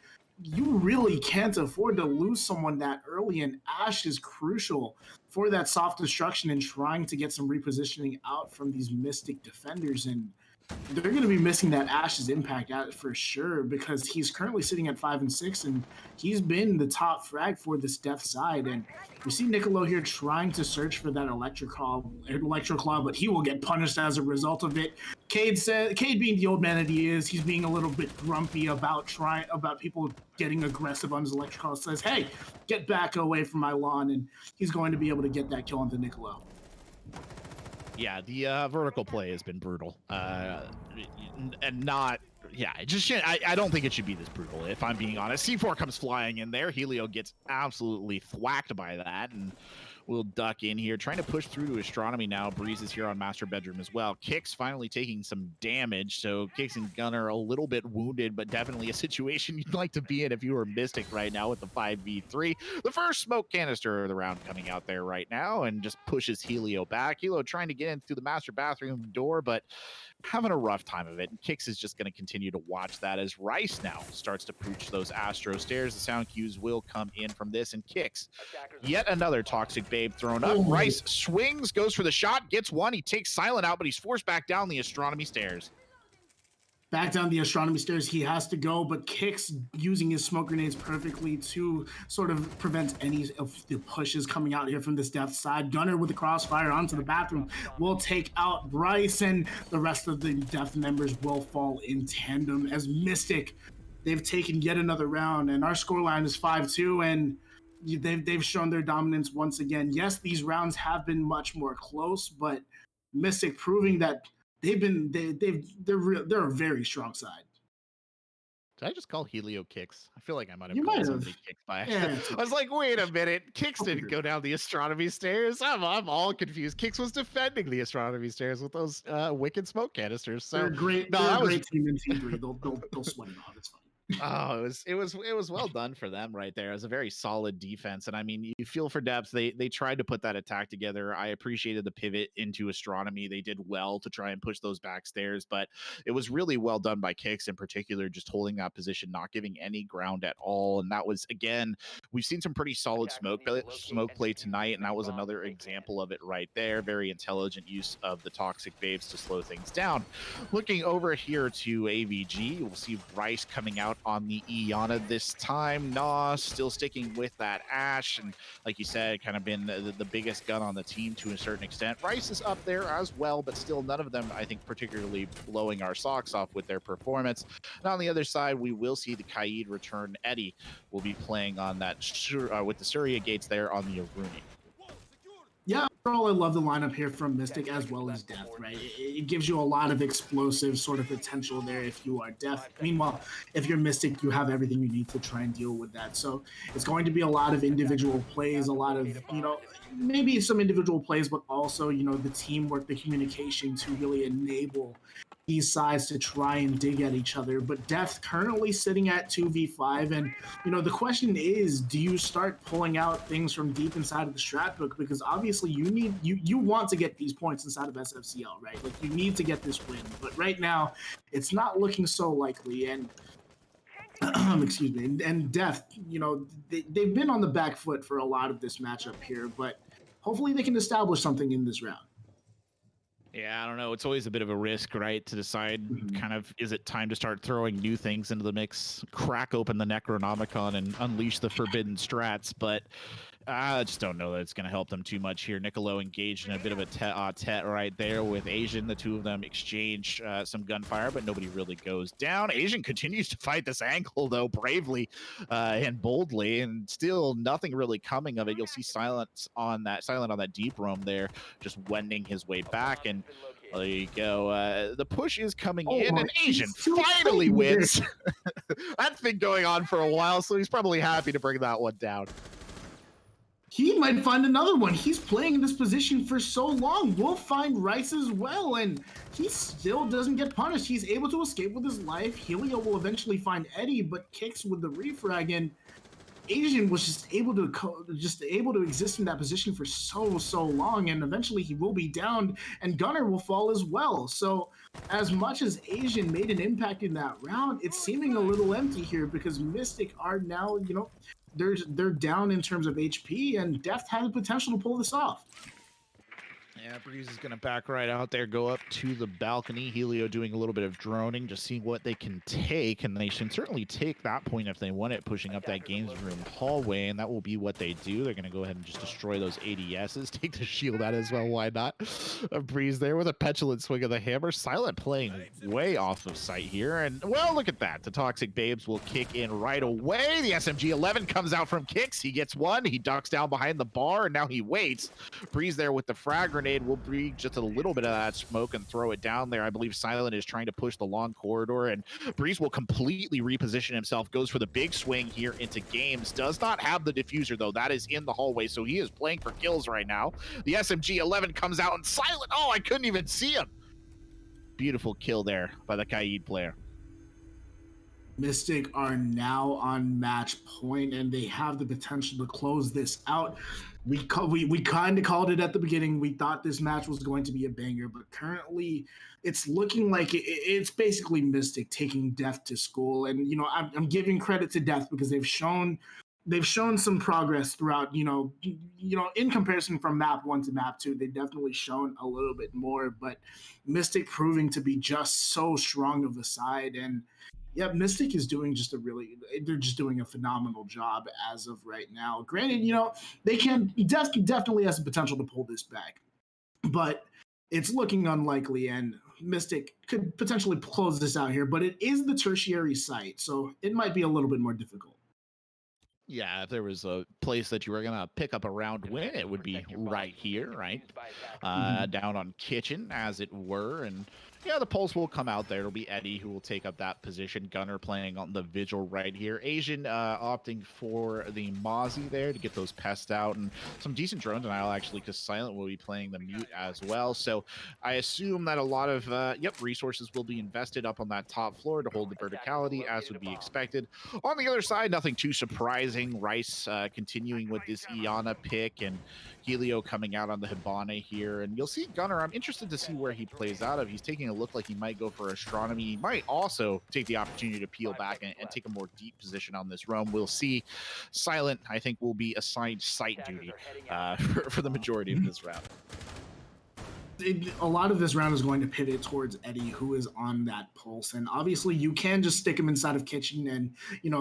you really can't afford to lose someone that early, and Ash is crucial for that soft destruction and trying to get some repositioning out from these Mystic defenders. And they're going to be missing that Ash's impact at for sure because he's currently sitting at 5 and 6, and he's been the top frag for this Death side. And we see Niccolo here trying to search for that electro claw, but he will get punished as a result of it. Cade being the old man that he is, he's being a little bit grumpy about people getting aggressive on his electro claw. Says, "Hey, get back away from my lawn," and he's going to be able to get that kill onto Niccolo. Yeah, the vertical play has been brutal, and not. Yeah, I don't think it should be this brutal. If I'm being honest, C4 comes flying in there. Helio gets absolutely thwacked by that, and we'll duck in here, trying to push through to Astronomy now. Breeze is here on Master Bedroom as well. Kicks finally taking some damage, so Kicks and Gunner a little bit wounded, but definitely a situation you'd like to be in if you were Mystic right now with the 5v3. The first smoke canister of the round coming out there right now, and just pushes Helio back. Helio trying to get in through the Master Bathroom door, but having a rough time of it. And Kix is just going to continue to watch that as Rice now starts to pooch those Astro stairs. The sound cues will come in from this, and Kix, yet another toxic babe thrown up. Rice swings, goes for the shot, gets one. He takes Silent out, but he's forced back down the Astronomy stairs. Back down the Astronomy stairs, he has to go, but Kicks using his smoke grenades perfectly to sort of prevent any of the pushes coming out here from this Death side. Gunner with the crossfire onto the bathroom will take out Bryce, and the rest of the Death members will fall in tandem as Mystic. They've taken yet another round, and our scoreline is 5-2, and they've shown their dominance once again. Yes, these rounds have been much more close, but Mystic proving that they're a very strong side. Did I just call Helio Kicks? I feel like I might have You called might somebody have. Kicks by accident. Yeah, I was like, wait a minute. Kicks didn't go down the Astronomy stairs. I'm all confused. Kicks was defending the Astronomy stairs with those wicked smoke canisters. So they're great. No, They're a great team in Team 3. They'll sweat it off. It's fine. Oh, it was well done for them right there. It was a very solid defense, and I mean, you feel for Depths. They tried to put that attack together. I appreciated the pivot into Astronomy. They did well to try and push those back stairs, but it was really well done by Kicks in particular, just holding that position, not giving any ground at all. And that was, again, we've seen some pretty solid smoke play tonight, and that was another example of it right there. Very intelligent use of the toxic babes to slow things down. Looking over here to AVG, we'll see Rice coming out out on the Iana this time. Nah, still sticking with that Ashe, and like you said, kind of been the biggest gun on the team to a certain extent. Rice is up there as well, but still none of them, I think, particularly blowing our socks off with their performance. And on the other side, we will see the Kaid return. Eddie will be playing on that with the Surya gates there on the Aruni. Yeah, overall, I love the lineup here from Mystic as well as Death, right? It gives you a lot of explosive sort of potential there if you are Death. Meanwhile, if you're Mystic, you have everything you need to try and deal with that. So it's going to be a lot of individual plays, a lot of, maybe some individual plays, but also, the teamwork, the communication to really enable these sides to try and dig at each other. But Death currently sitting at 2v5, and the question is, do you start pulling out things from deep inside of the strat book? Because obviously you want to get these points inside of SFCL, right? Like, you need to get this win. But right now, it's not looking so likely. And excuse me, and Death, they've been on the back foot for a lot of this matchup here, but hopefully they can establish something in this round. Yeah, I don't know. It's always a bit of a risk, right? To decide kind of, is it time to start throwing new things into the mix, crack open the Necronomicon and unleash the forbidden strats, but I just don't know that it's going to help them too much here. Nicolo engaged in a bit of a tete-a-tete right there with Asian. The two of them exchange some gunfire, but nobody really goes down. Asian continues to fight this angle, though, bravely and boldly, and still nothing really coming of it. You'll see Silent on that deep roam there, just wending his way back, and there you go. The push is coming in, and Asian finally wins. That's been going on for a while, so he's probably happy to bring that one down. He might find another one. He's playing in this position for so long. We'll find Rice as well, and he still doesn't get punished. He's able to escape with his life. Helio will eventually find Eddie, but kicks with the refrag, and Asian was just able to exist in that position for so long, and eventually he will be downed, and Gunner will fall as well. So as much as Asian made an impact in that round, it's seeming a little empty here because Mystic are now, they're down in terms of HP, and Deft has the potential to pull this off. Yeah, Breeze is going to back right out there, go up to the balcony. Helio doing a little bit of droning, just seeing what they can take, and they can certainly take that point if they want it, pushing up that games room hallway, and that will be what they do. They're going to go ahead and just destroy those ADSs, take the shield out as well, why not? A Breeze there with a petulant swing of the hammer. Silent playing way off of sight here, and well, look at that. The Toxic Babes will kick in right away. The SMG-11 comes out from kicks. He gets one. He ducks down behind the bar, and now he waits. Breeze there with the frag grenade will bring just a little bit of that smoke and throw it down there. I believe Silent is trying to push the long corridor, and Breeze will completely reposition himself, goes for the big swing here into games. Does not have the diffuser, though. That is in the hallway, so he is playing for kills right now. The SMG-11 comes out, and Silent, oh, I couldn't even see him. Beautiful kill there by the Kaid player. Mystic are now on match point, and they have the potential to close this out. We kind of called it at the beginning. We thought this match was going to be a banger, but currently it's looking like it's basically Mystic taking Death to school. And I'm giving credit to Death because they've shown some progress throughout. In comparison from map 1 to map 2, they've definitely shown a little bit more. But Mystic proving to be just so strong of a side, and yeah, Mystic is doing they're just doing a phenomenal job as of right now. Granted, definitely has the potential to pull this back, but it's looking unlikely, and Mystic could potentially close this out here, but it is the tertiary site, so it might be a little bit more difficult. Yeah, if there was a place that you were going to pick up a round win, it would be right here, right? Down on Kitchen, as it were. And yeah, the pulse will come out there. It'll be Eddie who will take up that position. Gunner playing on the Vigil right here. Asian opting for the Mozzie there to get those pests out. And some decent drone denial, actually, because Silent will be playing the Mute as well. So I assume that a lot of, resources will be invested up on that top floor to hold the verticality, as would be expected. On the other side, nothing too surprising. Rice continuing with this Iana pick, and Helio coming out on the Hibana here. And you'll see Gunner, I'm interested to see where he plays out of. He's taking a look like he might go for Astronomy. He might also take the opportunity to peel back and take a more deep position on this roam. We'll see. Silent, I think, will be assigned site duty for the majority of this round. A lot of this round is going to pivot towards Eddie, who is on that pulse. And obviously, you can just stick him inside of kitchen and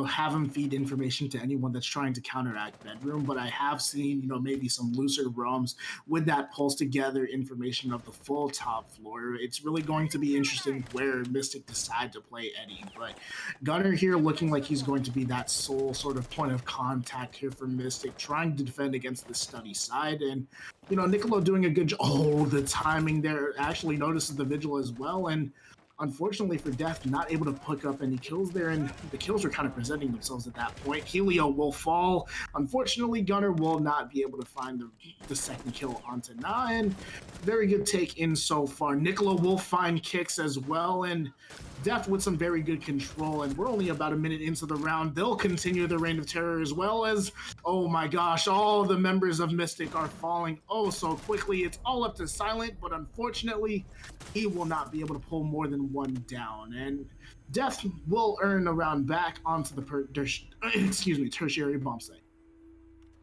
have him feed information to anyone that's trying to counteract bedroom. But I have seen maybe some looser roams with that pulse to gather information of the full top floor. It's really going to be interesting where Mystic decide to play Eddie. But Gunner here looking like he's going to be that sole sort of point of contact here for Mystic, trying to defend against the study side. And Niccolo doing a good job. Oh, the timing there actually notices the vigil as well. And unfortunately for Death, not able to pick up any kills there. And the kills are kind of presenting themselves at that point. Helio will fall. Unfortunately, Gunner will not be able to find the second kill onto Na. And very good take in so far. Niccolo will find kicks as well. And Death with some very good control, and we're only about a minute into the round. They'll continue the reign of terror as well as, oh my gosh, all the members of Mystic are falling oh so quickly. It's all up to Silent, but unfortunately, he will not be able to pull more than one down. And Death will earn a round back onto the tertiary bomb site.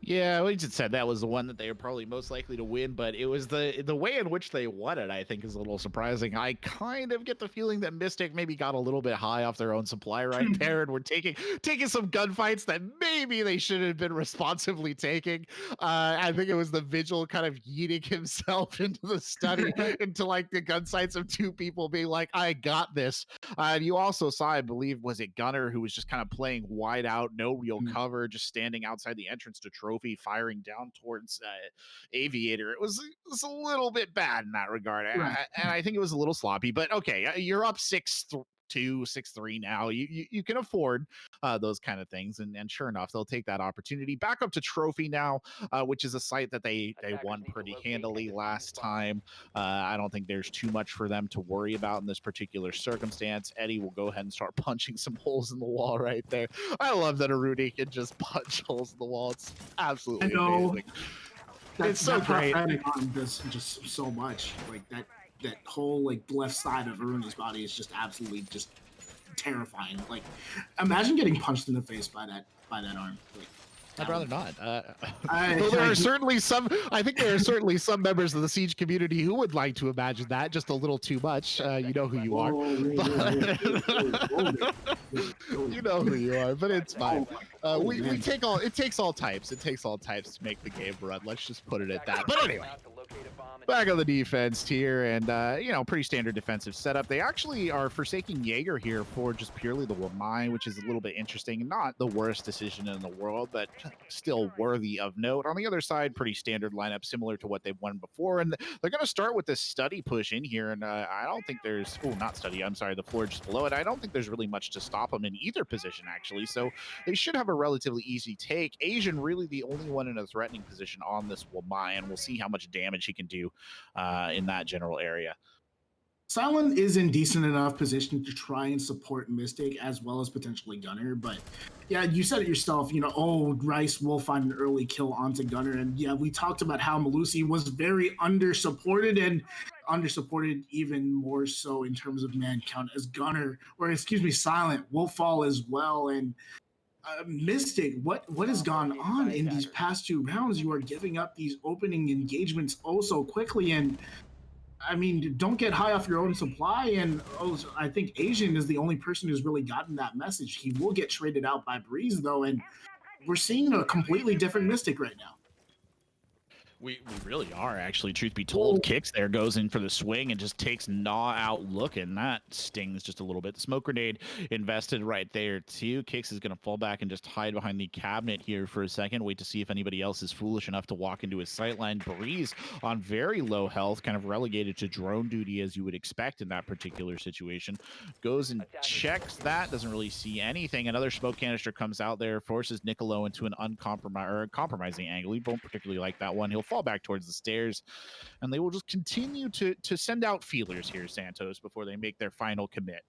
Yeah, we just said that was the one that they were probably most likely to win, but it was the way in which they won it, I think, is a little surprising. I kind of get the feeling that Mystic maybe got a little bit high off their own supply right there, and were taking some gunfights that maybe they should have been responsibly taking. I think it was the Vigil kind of yeeting himself into the study, into like the gun sights of two people being like, I got this. And you also saw, I believe, was it Gunner, who was just kind of playing wide out, no real cover, just standing outside the entrance to Trophy, firing down towards Aviator. It was a little bit bad in that regard. Right. And I think it was a little sloppy, but okay, you're up 6-2, 6-3 now. You can afford those kind of things, and sure enough, they'll take that opportunity. Back up to Trophy now, which is a site that they won pretty handily last time. I don't think there's too much for them to worry about in this particular circumstance. Eddie will go ahead and start punching some holes in the wall right there. I love that Aruni can just punch holes in the wall. It's absolutely amazing. It's so great. Does just so much. Like that whole like left side of Aruni's body is just absolutely just terrifying. Like, imagine getting punched in the face by that arm. Like, I'd rather not. There are certainly some. I think there are certainly some members of the Siege community who would like to imagine that just a little too much. You know who you are. You know who you are, but it's fine. We take all. It takes all types. It takes all types to make the game run. Let's just put it at that. But anyway. Back on the defense here, and pretty standard defensive setup. They actually are forsaking Jaeger here for just purely the Wamai, which is a little bit interesting. Not the worst decision in the world, but still worthy of note. On the other side, pretty standard lineup, similar to what they've won before. And they're going to start with this study push in here, and I don't think there's, not study, I'm sorry, the floor just below it. I don't think there's really much to stop them in either position, actually. So they should have a relatively easy take. Asian really the only one in a threatening position on this Wamai, and we'll see how much damage he can do in that general area. Silent is in decent enough position to try and support Mystic as well as potentially Gunner, but yeah, you said it yourself, Rice will find an early kill onto Gunner, and yeah, we talked about how Malusi was very undersupported even more so in terms of man count as Silent will fall as well. And Mystic, what has gone on in these past two rounds? You are giving up these opening engagements oh so quickly, and I mean, don't get high off your own supply. And I think Asian is the only person who's really gotten that message. He will get traded out by Breeze, though, and we're seeing a completely different Mystic right now. We really are, actually, truth be told. Kicks there goes in for the swing and just takes Gnaw out looking. That stings just a little bit. The smoke grenade invested right there, too. Kicks is going to fall back and just hide behind the cabinet here for a second. Wait to see if anybody else is foolish enough to walk into his sightline. Breeze on very low health, kind of relegated to drone duty, as you would expect in that particular situation. Goes and checks that. Doesn't really see anything. Another smoke canister comes out there, forces Niccolo into an compromising angle. He won't particularly like that one. He'll fall back towards the stairs, and they will just continue to send out feelers here, Santos, before they make their final commit.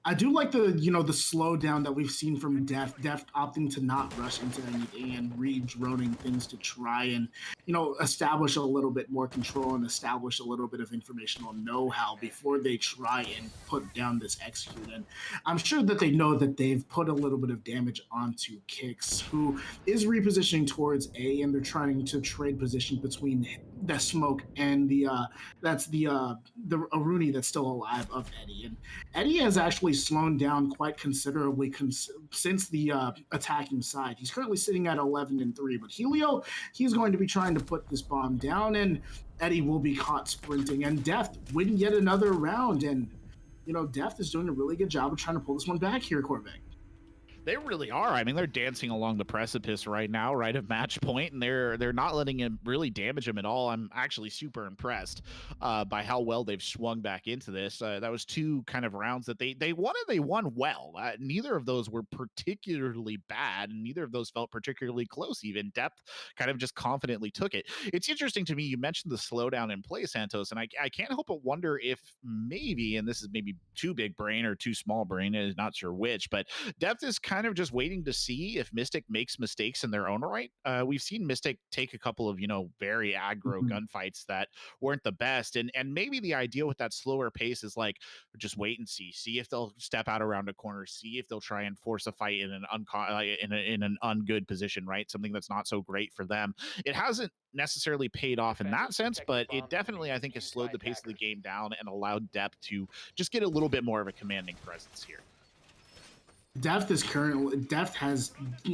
I do like the slowdown that we've seen from Deft opting to not rush into anything and read droning things to try and, you know, establish a little bit more control and establish a little bit of informational know-how before they try and put down this execute. And I'm sure that they know that they've put a little bit of damage onto Kicks, who is repositioning towards A, and they're trying to trade position between the smoke and the Aruni that's still alive of Eddie. And Eddie has actually slowed down quite considerably since the attacking side. He's currently sitting at 11-3, but Helio, he's going to be trying to put this bomb down, and Eddie will be caught sprinting. And Deft win yet another round, and you know, Deft is doing a really good job of trying to pull this one back here, Corvette. They really are. I mean, they're dancing along the precipice right now, right of match point, and they're not letting him really damage him at all. I'm actually super impressed by how well they've swung back into this. That was two kind of rounds that they won, and they won well. Neither of those were particularly bad, and neither of those felt particularly close. Even Depth kind of just confidently took it. It's interesting to me. You mentioned the slowdown in play, Santos, and I can't help but wonder if maybe, and this is maybe too big brain or too small brain, not sure which, but Depth is kind of just waiting to see if Mystic makes mistakes in their own right. We've seen Mystic take a couple of, you know, very aggro gunfights that weren't the best, and maybe the idea with that slower pace is like just wait and see if they'll step out around a corner, see if they'll try and force a fight in an in an ungood position, right? Something that's not so great for them. It hasn't necessarily paid off in that sense, but it definitely, I think, has slowed the pace of the game down and allowed Depth to just get a little bit more of a commanding presence here. Deft has,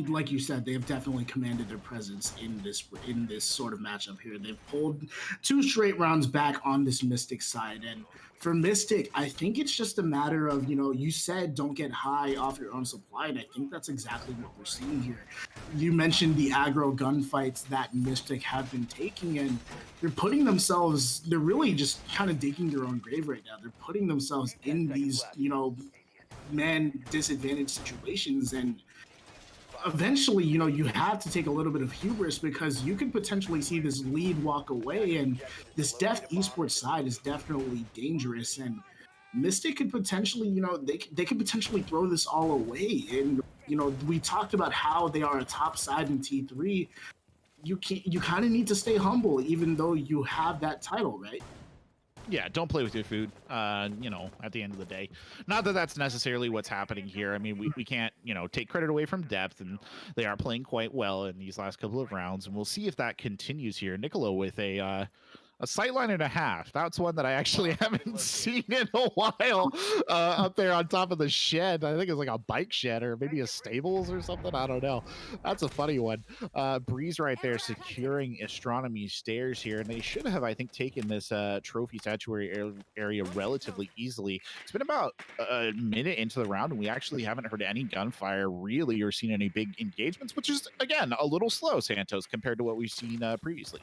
like you said, they have definitely commanded their presence in this sort of matchup here. They've pulled 2 straight rounds back on this Mystic side, and for Mystic, I think it's just a matter of, you know, you said don't get high off your own supply, and I think that's exactly what we're seeing here. You mentioned the aggro gunfights that Mystic have been taking, and they're really just kind of digging their own grave right now. They're putting themselves in these, you know, man disadvantaged situations, and eventually, you know, you have to take a little bit of hubris because you could potentially see this lead walk away, and this Deft Esports side is definitely dangerous, and Mystic could potentially, you know, they could potentially throw this all away. And you know, we talked about how they are a top side in T3. You kind of need to stay humble even though you have that title, right? Yeah, don't play with your food, you know, at the end of the day. Not that that's necessarily what's happening here. I mean, we can't, you know, take credit away from Depth, and they are playing quite well in these last couple of rounds, and we'll see if that continues here. Niccolo with a sightline and a half. That's one that I actually haven't seen in a while, up there on top of the shed. I think it's like a bike shed or maybe a stables or something. I don't know. That's a funny one. Breeze right there securing astronomy stairs here, and they should have, I think, taken this trophy sanctuary area relatively easily. It's been about a minute into the round, and we actually haven't heard any gunfire really or seen any big engagements, which is, again, a little slow, Santos, compared to what we've seen previously.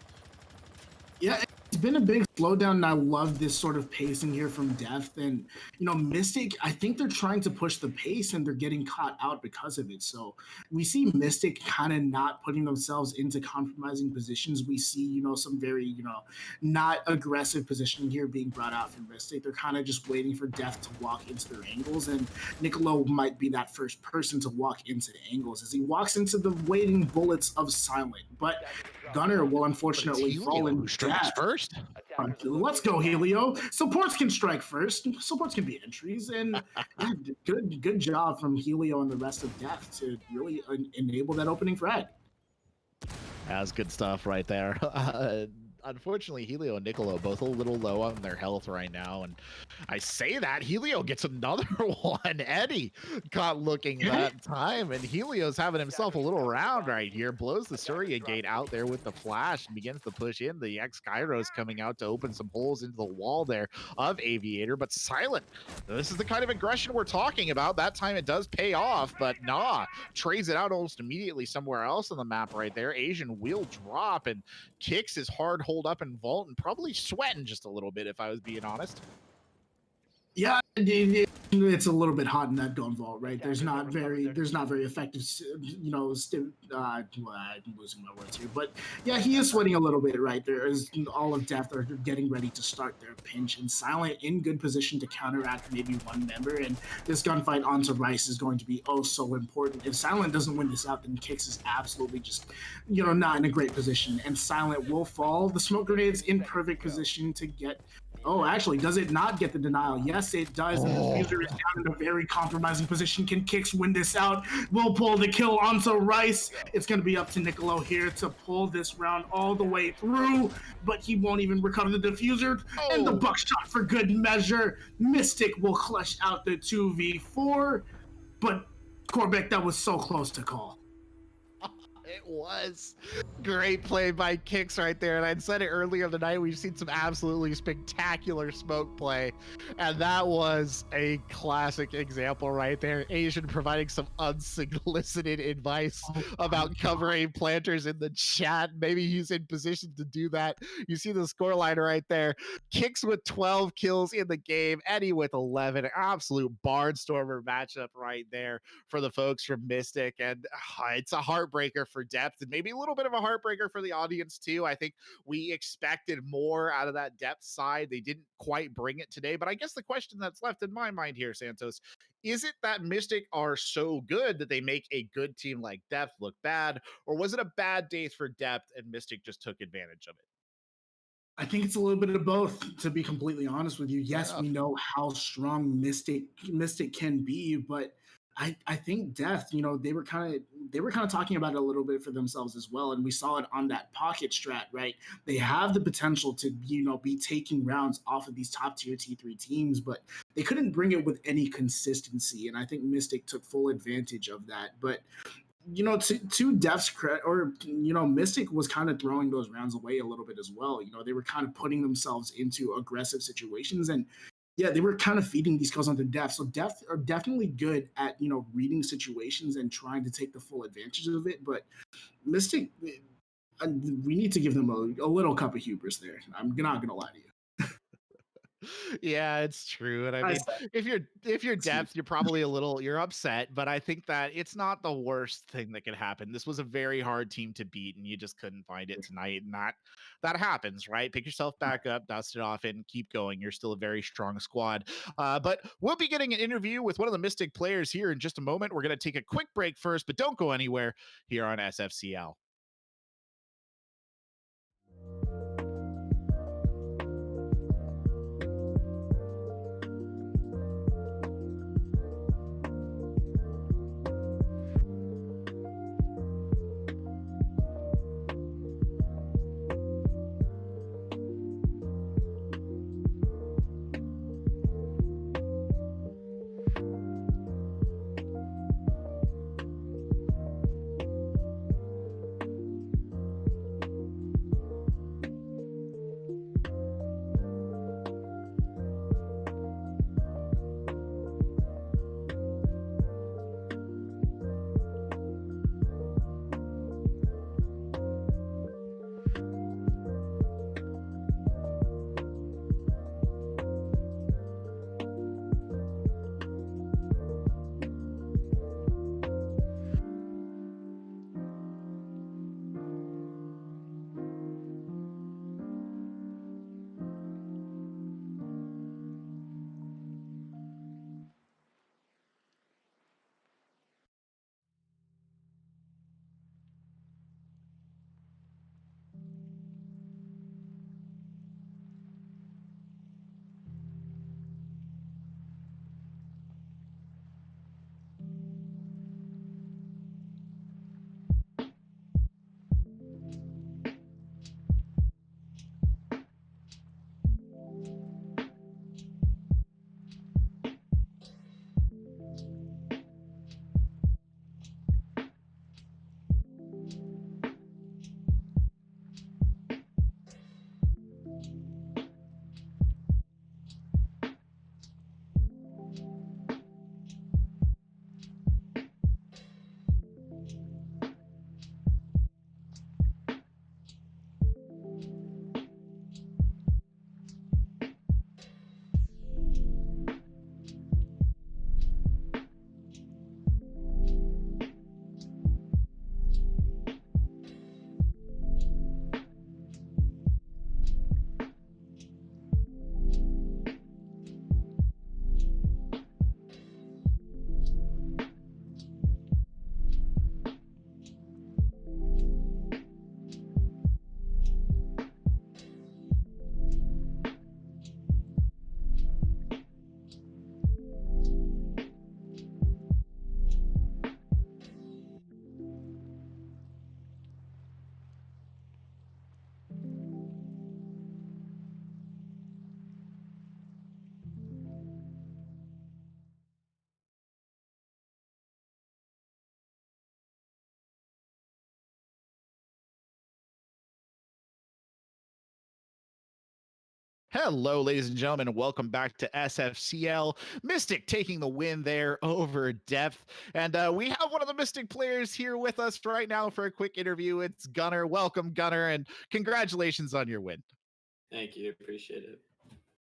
Yeah, it's been a big slowdown, and I love this sort of pacing here from Deft. And, you know, Mystic, I think they're trying to push the pace, and they're getting caught out because of it. So we see Mystic kind of not putting themselves into compromising positions. We see, you know, some very, you know, not aggressive positioning here being brought out from Mystic. They're kind of just waiting for Deft to walk into their angles, and Niccolo might be that first person to walk into the angles as he walks into the waiting bullets of Silent. But Gunner will unfortunately fall in death first. Let's go, Helio. Supports can strike first. Supports can be entries, and yeah, good job from Helio and the rest of Death to really enable that opening frag. That's good stuff right there. Unfortunately, Helio and Niccolo both a little low on their health right now, and I say that Helio gets another one. Eddie caught looking that time, and Helio's having himself a little round right here. Blows the Surya gate out there with the flash and begins to push in. The X-Kairos coming out to open some holes into the wall there of Aviator, but Silent. This is the kind of aggression we're talking about. That time it does pay off, but nah, trades it out almost immediately somewhere else on the map right there. Asian will drop and kicks his hard hold up in vault and probably sweating just a little bit, if I was being honest. Yeah, it's a little bit hot in that gun vault, right? There's not very effective, well, I'm losing my words here, but yeah, he is sweating a little bit, right? There is all of Death are getting ready to start their pinch, and Silent in good position to counteract maybe one member, and this gunfight onto Rice is going to be oh so important. If Silent doesn't win this out, then Kix is absolutely just, not in a great position, and Silent will fall. The smoke grenade's in perfect position to get. Oh, actually, does it not get the denial? Yes, it does. And the Fuser is down in a very compromising position. Can Kix win this out? Will pull the kill onto Rice. It's going to be up to Niccolo here to pull this round all the way through, but he won't even recover the diffuser. And the buckshot for good measure. Mystic will clutch out the 2v4, but Corbeck, that was so close to call. It was great play by Kix right there. And I'd said it earlier in the night, we've seen some absolutely spectacular smoke play. And that was a classic example right there. Asian providing some unsolicited advice about covering planters in the chat. Maybe he's in position to do that. You see the scoreline right there. Kix with 12 kills in the game. Eddie with 11. Absolute barnstormer matchup right there for the folks from Mystic. And it's a heartbreaker for Depth, and maybe a little bit of a heartbreaker for the audience too. I think we expected more out of that Depth side. They didn't quite bring it today, but I guess the question that's left in my mind here, Santos, is it that Mystic are so good that they make a good team like Depth look bad, or was it a bad day for Depth and Mystic just took advantage of it? I think it's a little bit of both, to be completely honest with you. Yes, we know how strong Mystic can be, but I think Death, they were kind of talking about it a little bit for themselves as well. And we saw it on that pocket strat, right? They have the potential to, be taking rounds off of these top tier T3 teams, but they couldn't bring it with any consistency. And I think Mystic took full advantage of that. But to Def's credit, or Mystic was kind of throwing those rounds away a little bit as well. They were kind of putting themselves into aggressive situations, and yeah, they were kind of feeding these kills onto Def. So Def are definitely good at reading situations and trying to take the full advantage of it. But Mystic, we need to give them a little cup of hubris there. I'm not gonna lie to you. Yeah, it's true. And I mean, if you're Depth, you're probably you're upset, but I think that it's not the worst thing that could happen. This was a very hard team to beat, and you just couldn't find it tonight. And that happens, right? Pick yourself back up, dust it off, and keep going. You're still a very strong squad. But we'll be getting an interview with one of the Mystic players here in just a moment. We're gonna take a quick break first, but don't go anywhere here on SFCL. Hello, ladies and gentlemen, and welcome back to SFCL. Mystic taking the win there over Depth. And we have one of the Mystic players here with us right now for a quick interview. It's Gunnar. Welcome, Gunnar, and congratulations on your win. Thank you. Appreciate it.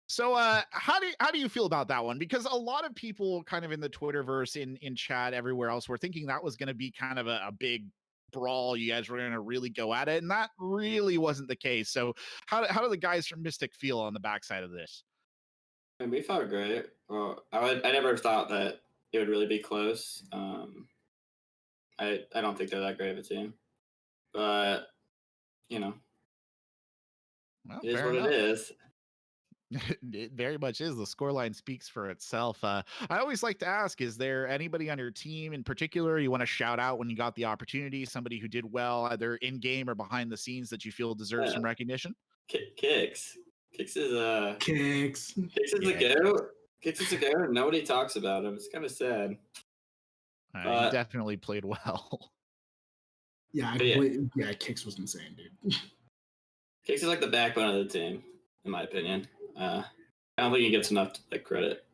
So how do you feel about that one? Because a lot of people kind of in the Twitterverse, in chat, everywhere else, were thinking that was going to be kind of a big brawl. You guys were going to really go at it, and that really wasn't the case. So how do the guys from Mystic feel on the backside of this? And we felt great. Well, I never thought that it would really be close. I don't think they're that great of a team, but Well, it is fair what enough. it is. It very much is. The scoreline speaks for itself. I always like to ask, is there anybody on your team in particular you want to shout out when you got the opportunity? Somebody who did well, either in game or behind the scenes, that you feel deserves some recognition? Kicks. Kicks is a Kicks. Kicks is a goat. Kicks is a goat. Nobody talks about him. It's kind of sad. He definitely played well. Yeah, Kicks was insane, dude. Kicks is like the backbone of the team, in my opinion. I don't think he gets enough credit.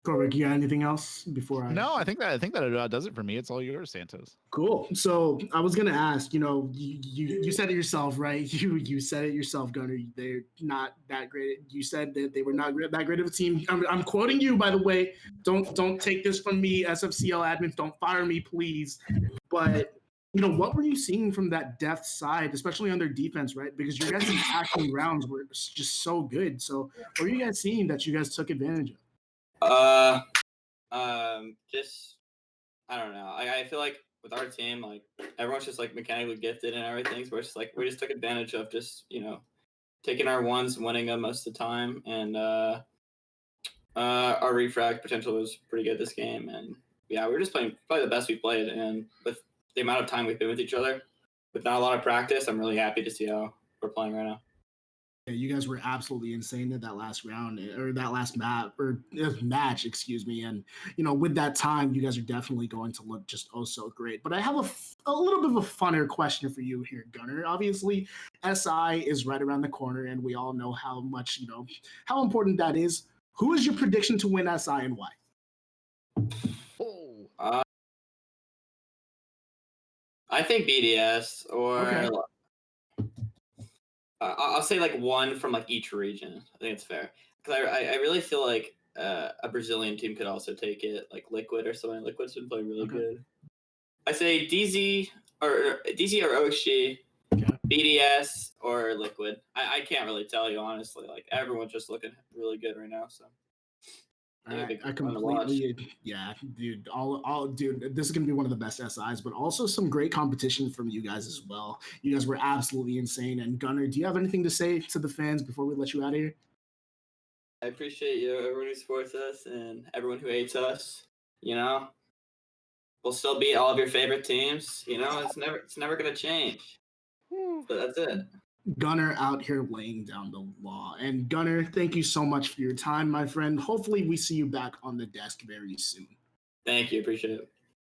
Corbett, you got anything else before I? No, I think that does it for me. It's all yours, Santos. Cool. So I was gonna ask, you said it yourself, right? You said it yourself, Gunnar. They're not that great. You said that they were not that great of a team. I'm quoting you, by the way. Don't take this from me, SFCL admins. Don't fire me, please. But what were you seeing from that Depth side, especially on their defense, right? Because your guys' attacking rounds were just so good. So what were you guys seeing that you guys took advantage of? Just I don't know. I feel like with our team, like everyone's just like mechanically gifted and everything. So we just took advantage of just taking our ones and winning them most of the time. And our refrag potential was pretty good this game. And yeah, we were just playing probably the best we played. And with the amount of time we've been with each other, with not a lot of practice, I'm really happy to see how we're playing right now. Yeah, you guys were absolutely insane in that last round or that last match, excuse me. And with that time, you guys are definitely going to look just so great. But I have a little bit of a funner question for you here, Gunnar. Obviously, SI is right around the corner, and we all know how much how important that is. Who is your prediction to win SI and why? I think BDS or. Okay. I'll say like one from like each region. I think it's fair because I really feel like a Brazilian team could also take it, like Liquid or something. Liquid's been playing really good. I say DZ or OXG, BDS or Liquid. I can't really tell you honestly. Like everyone's just looking really good right now. So. I completely, dude. Dude, this is gonna be one of the best SIs, but also some great competition from you guys as well. You guys were absolutely insane. And Gunnar, do you have anything to say to the fans before we let you out of here? I appreciate you, everyone who supports us and everyone who hates us. We'll still beat all of your favorite teams. It's never gonna change. But that's it. Gunnar out here laying down the law. And Gunnar, thank you so much for your time, my friend. Hopefully we see you back on the desk very soon. Thank you. Appreciate it.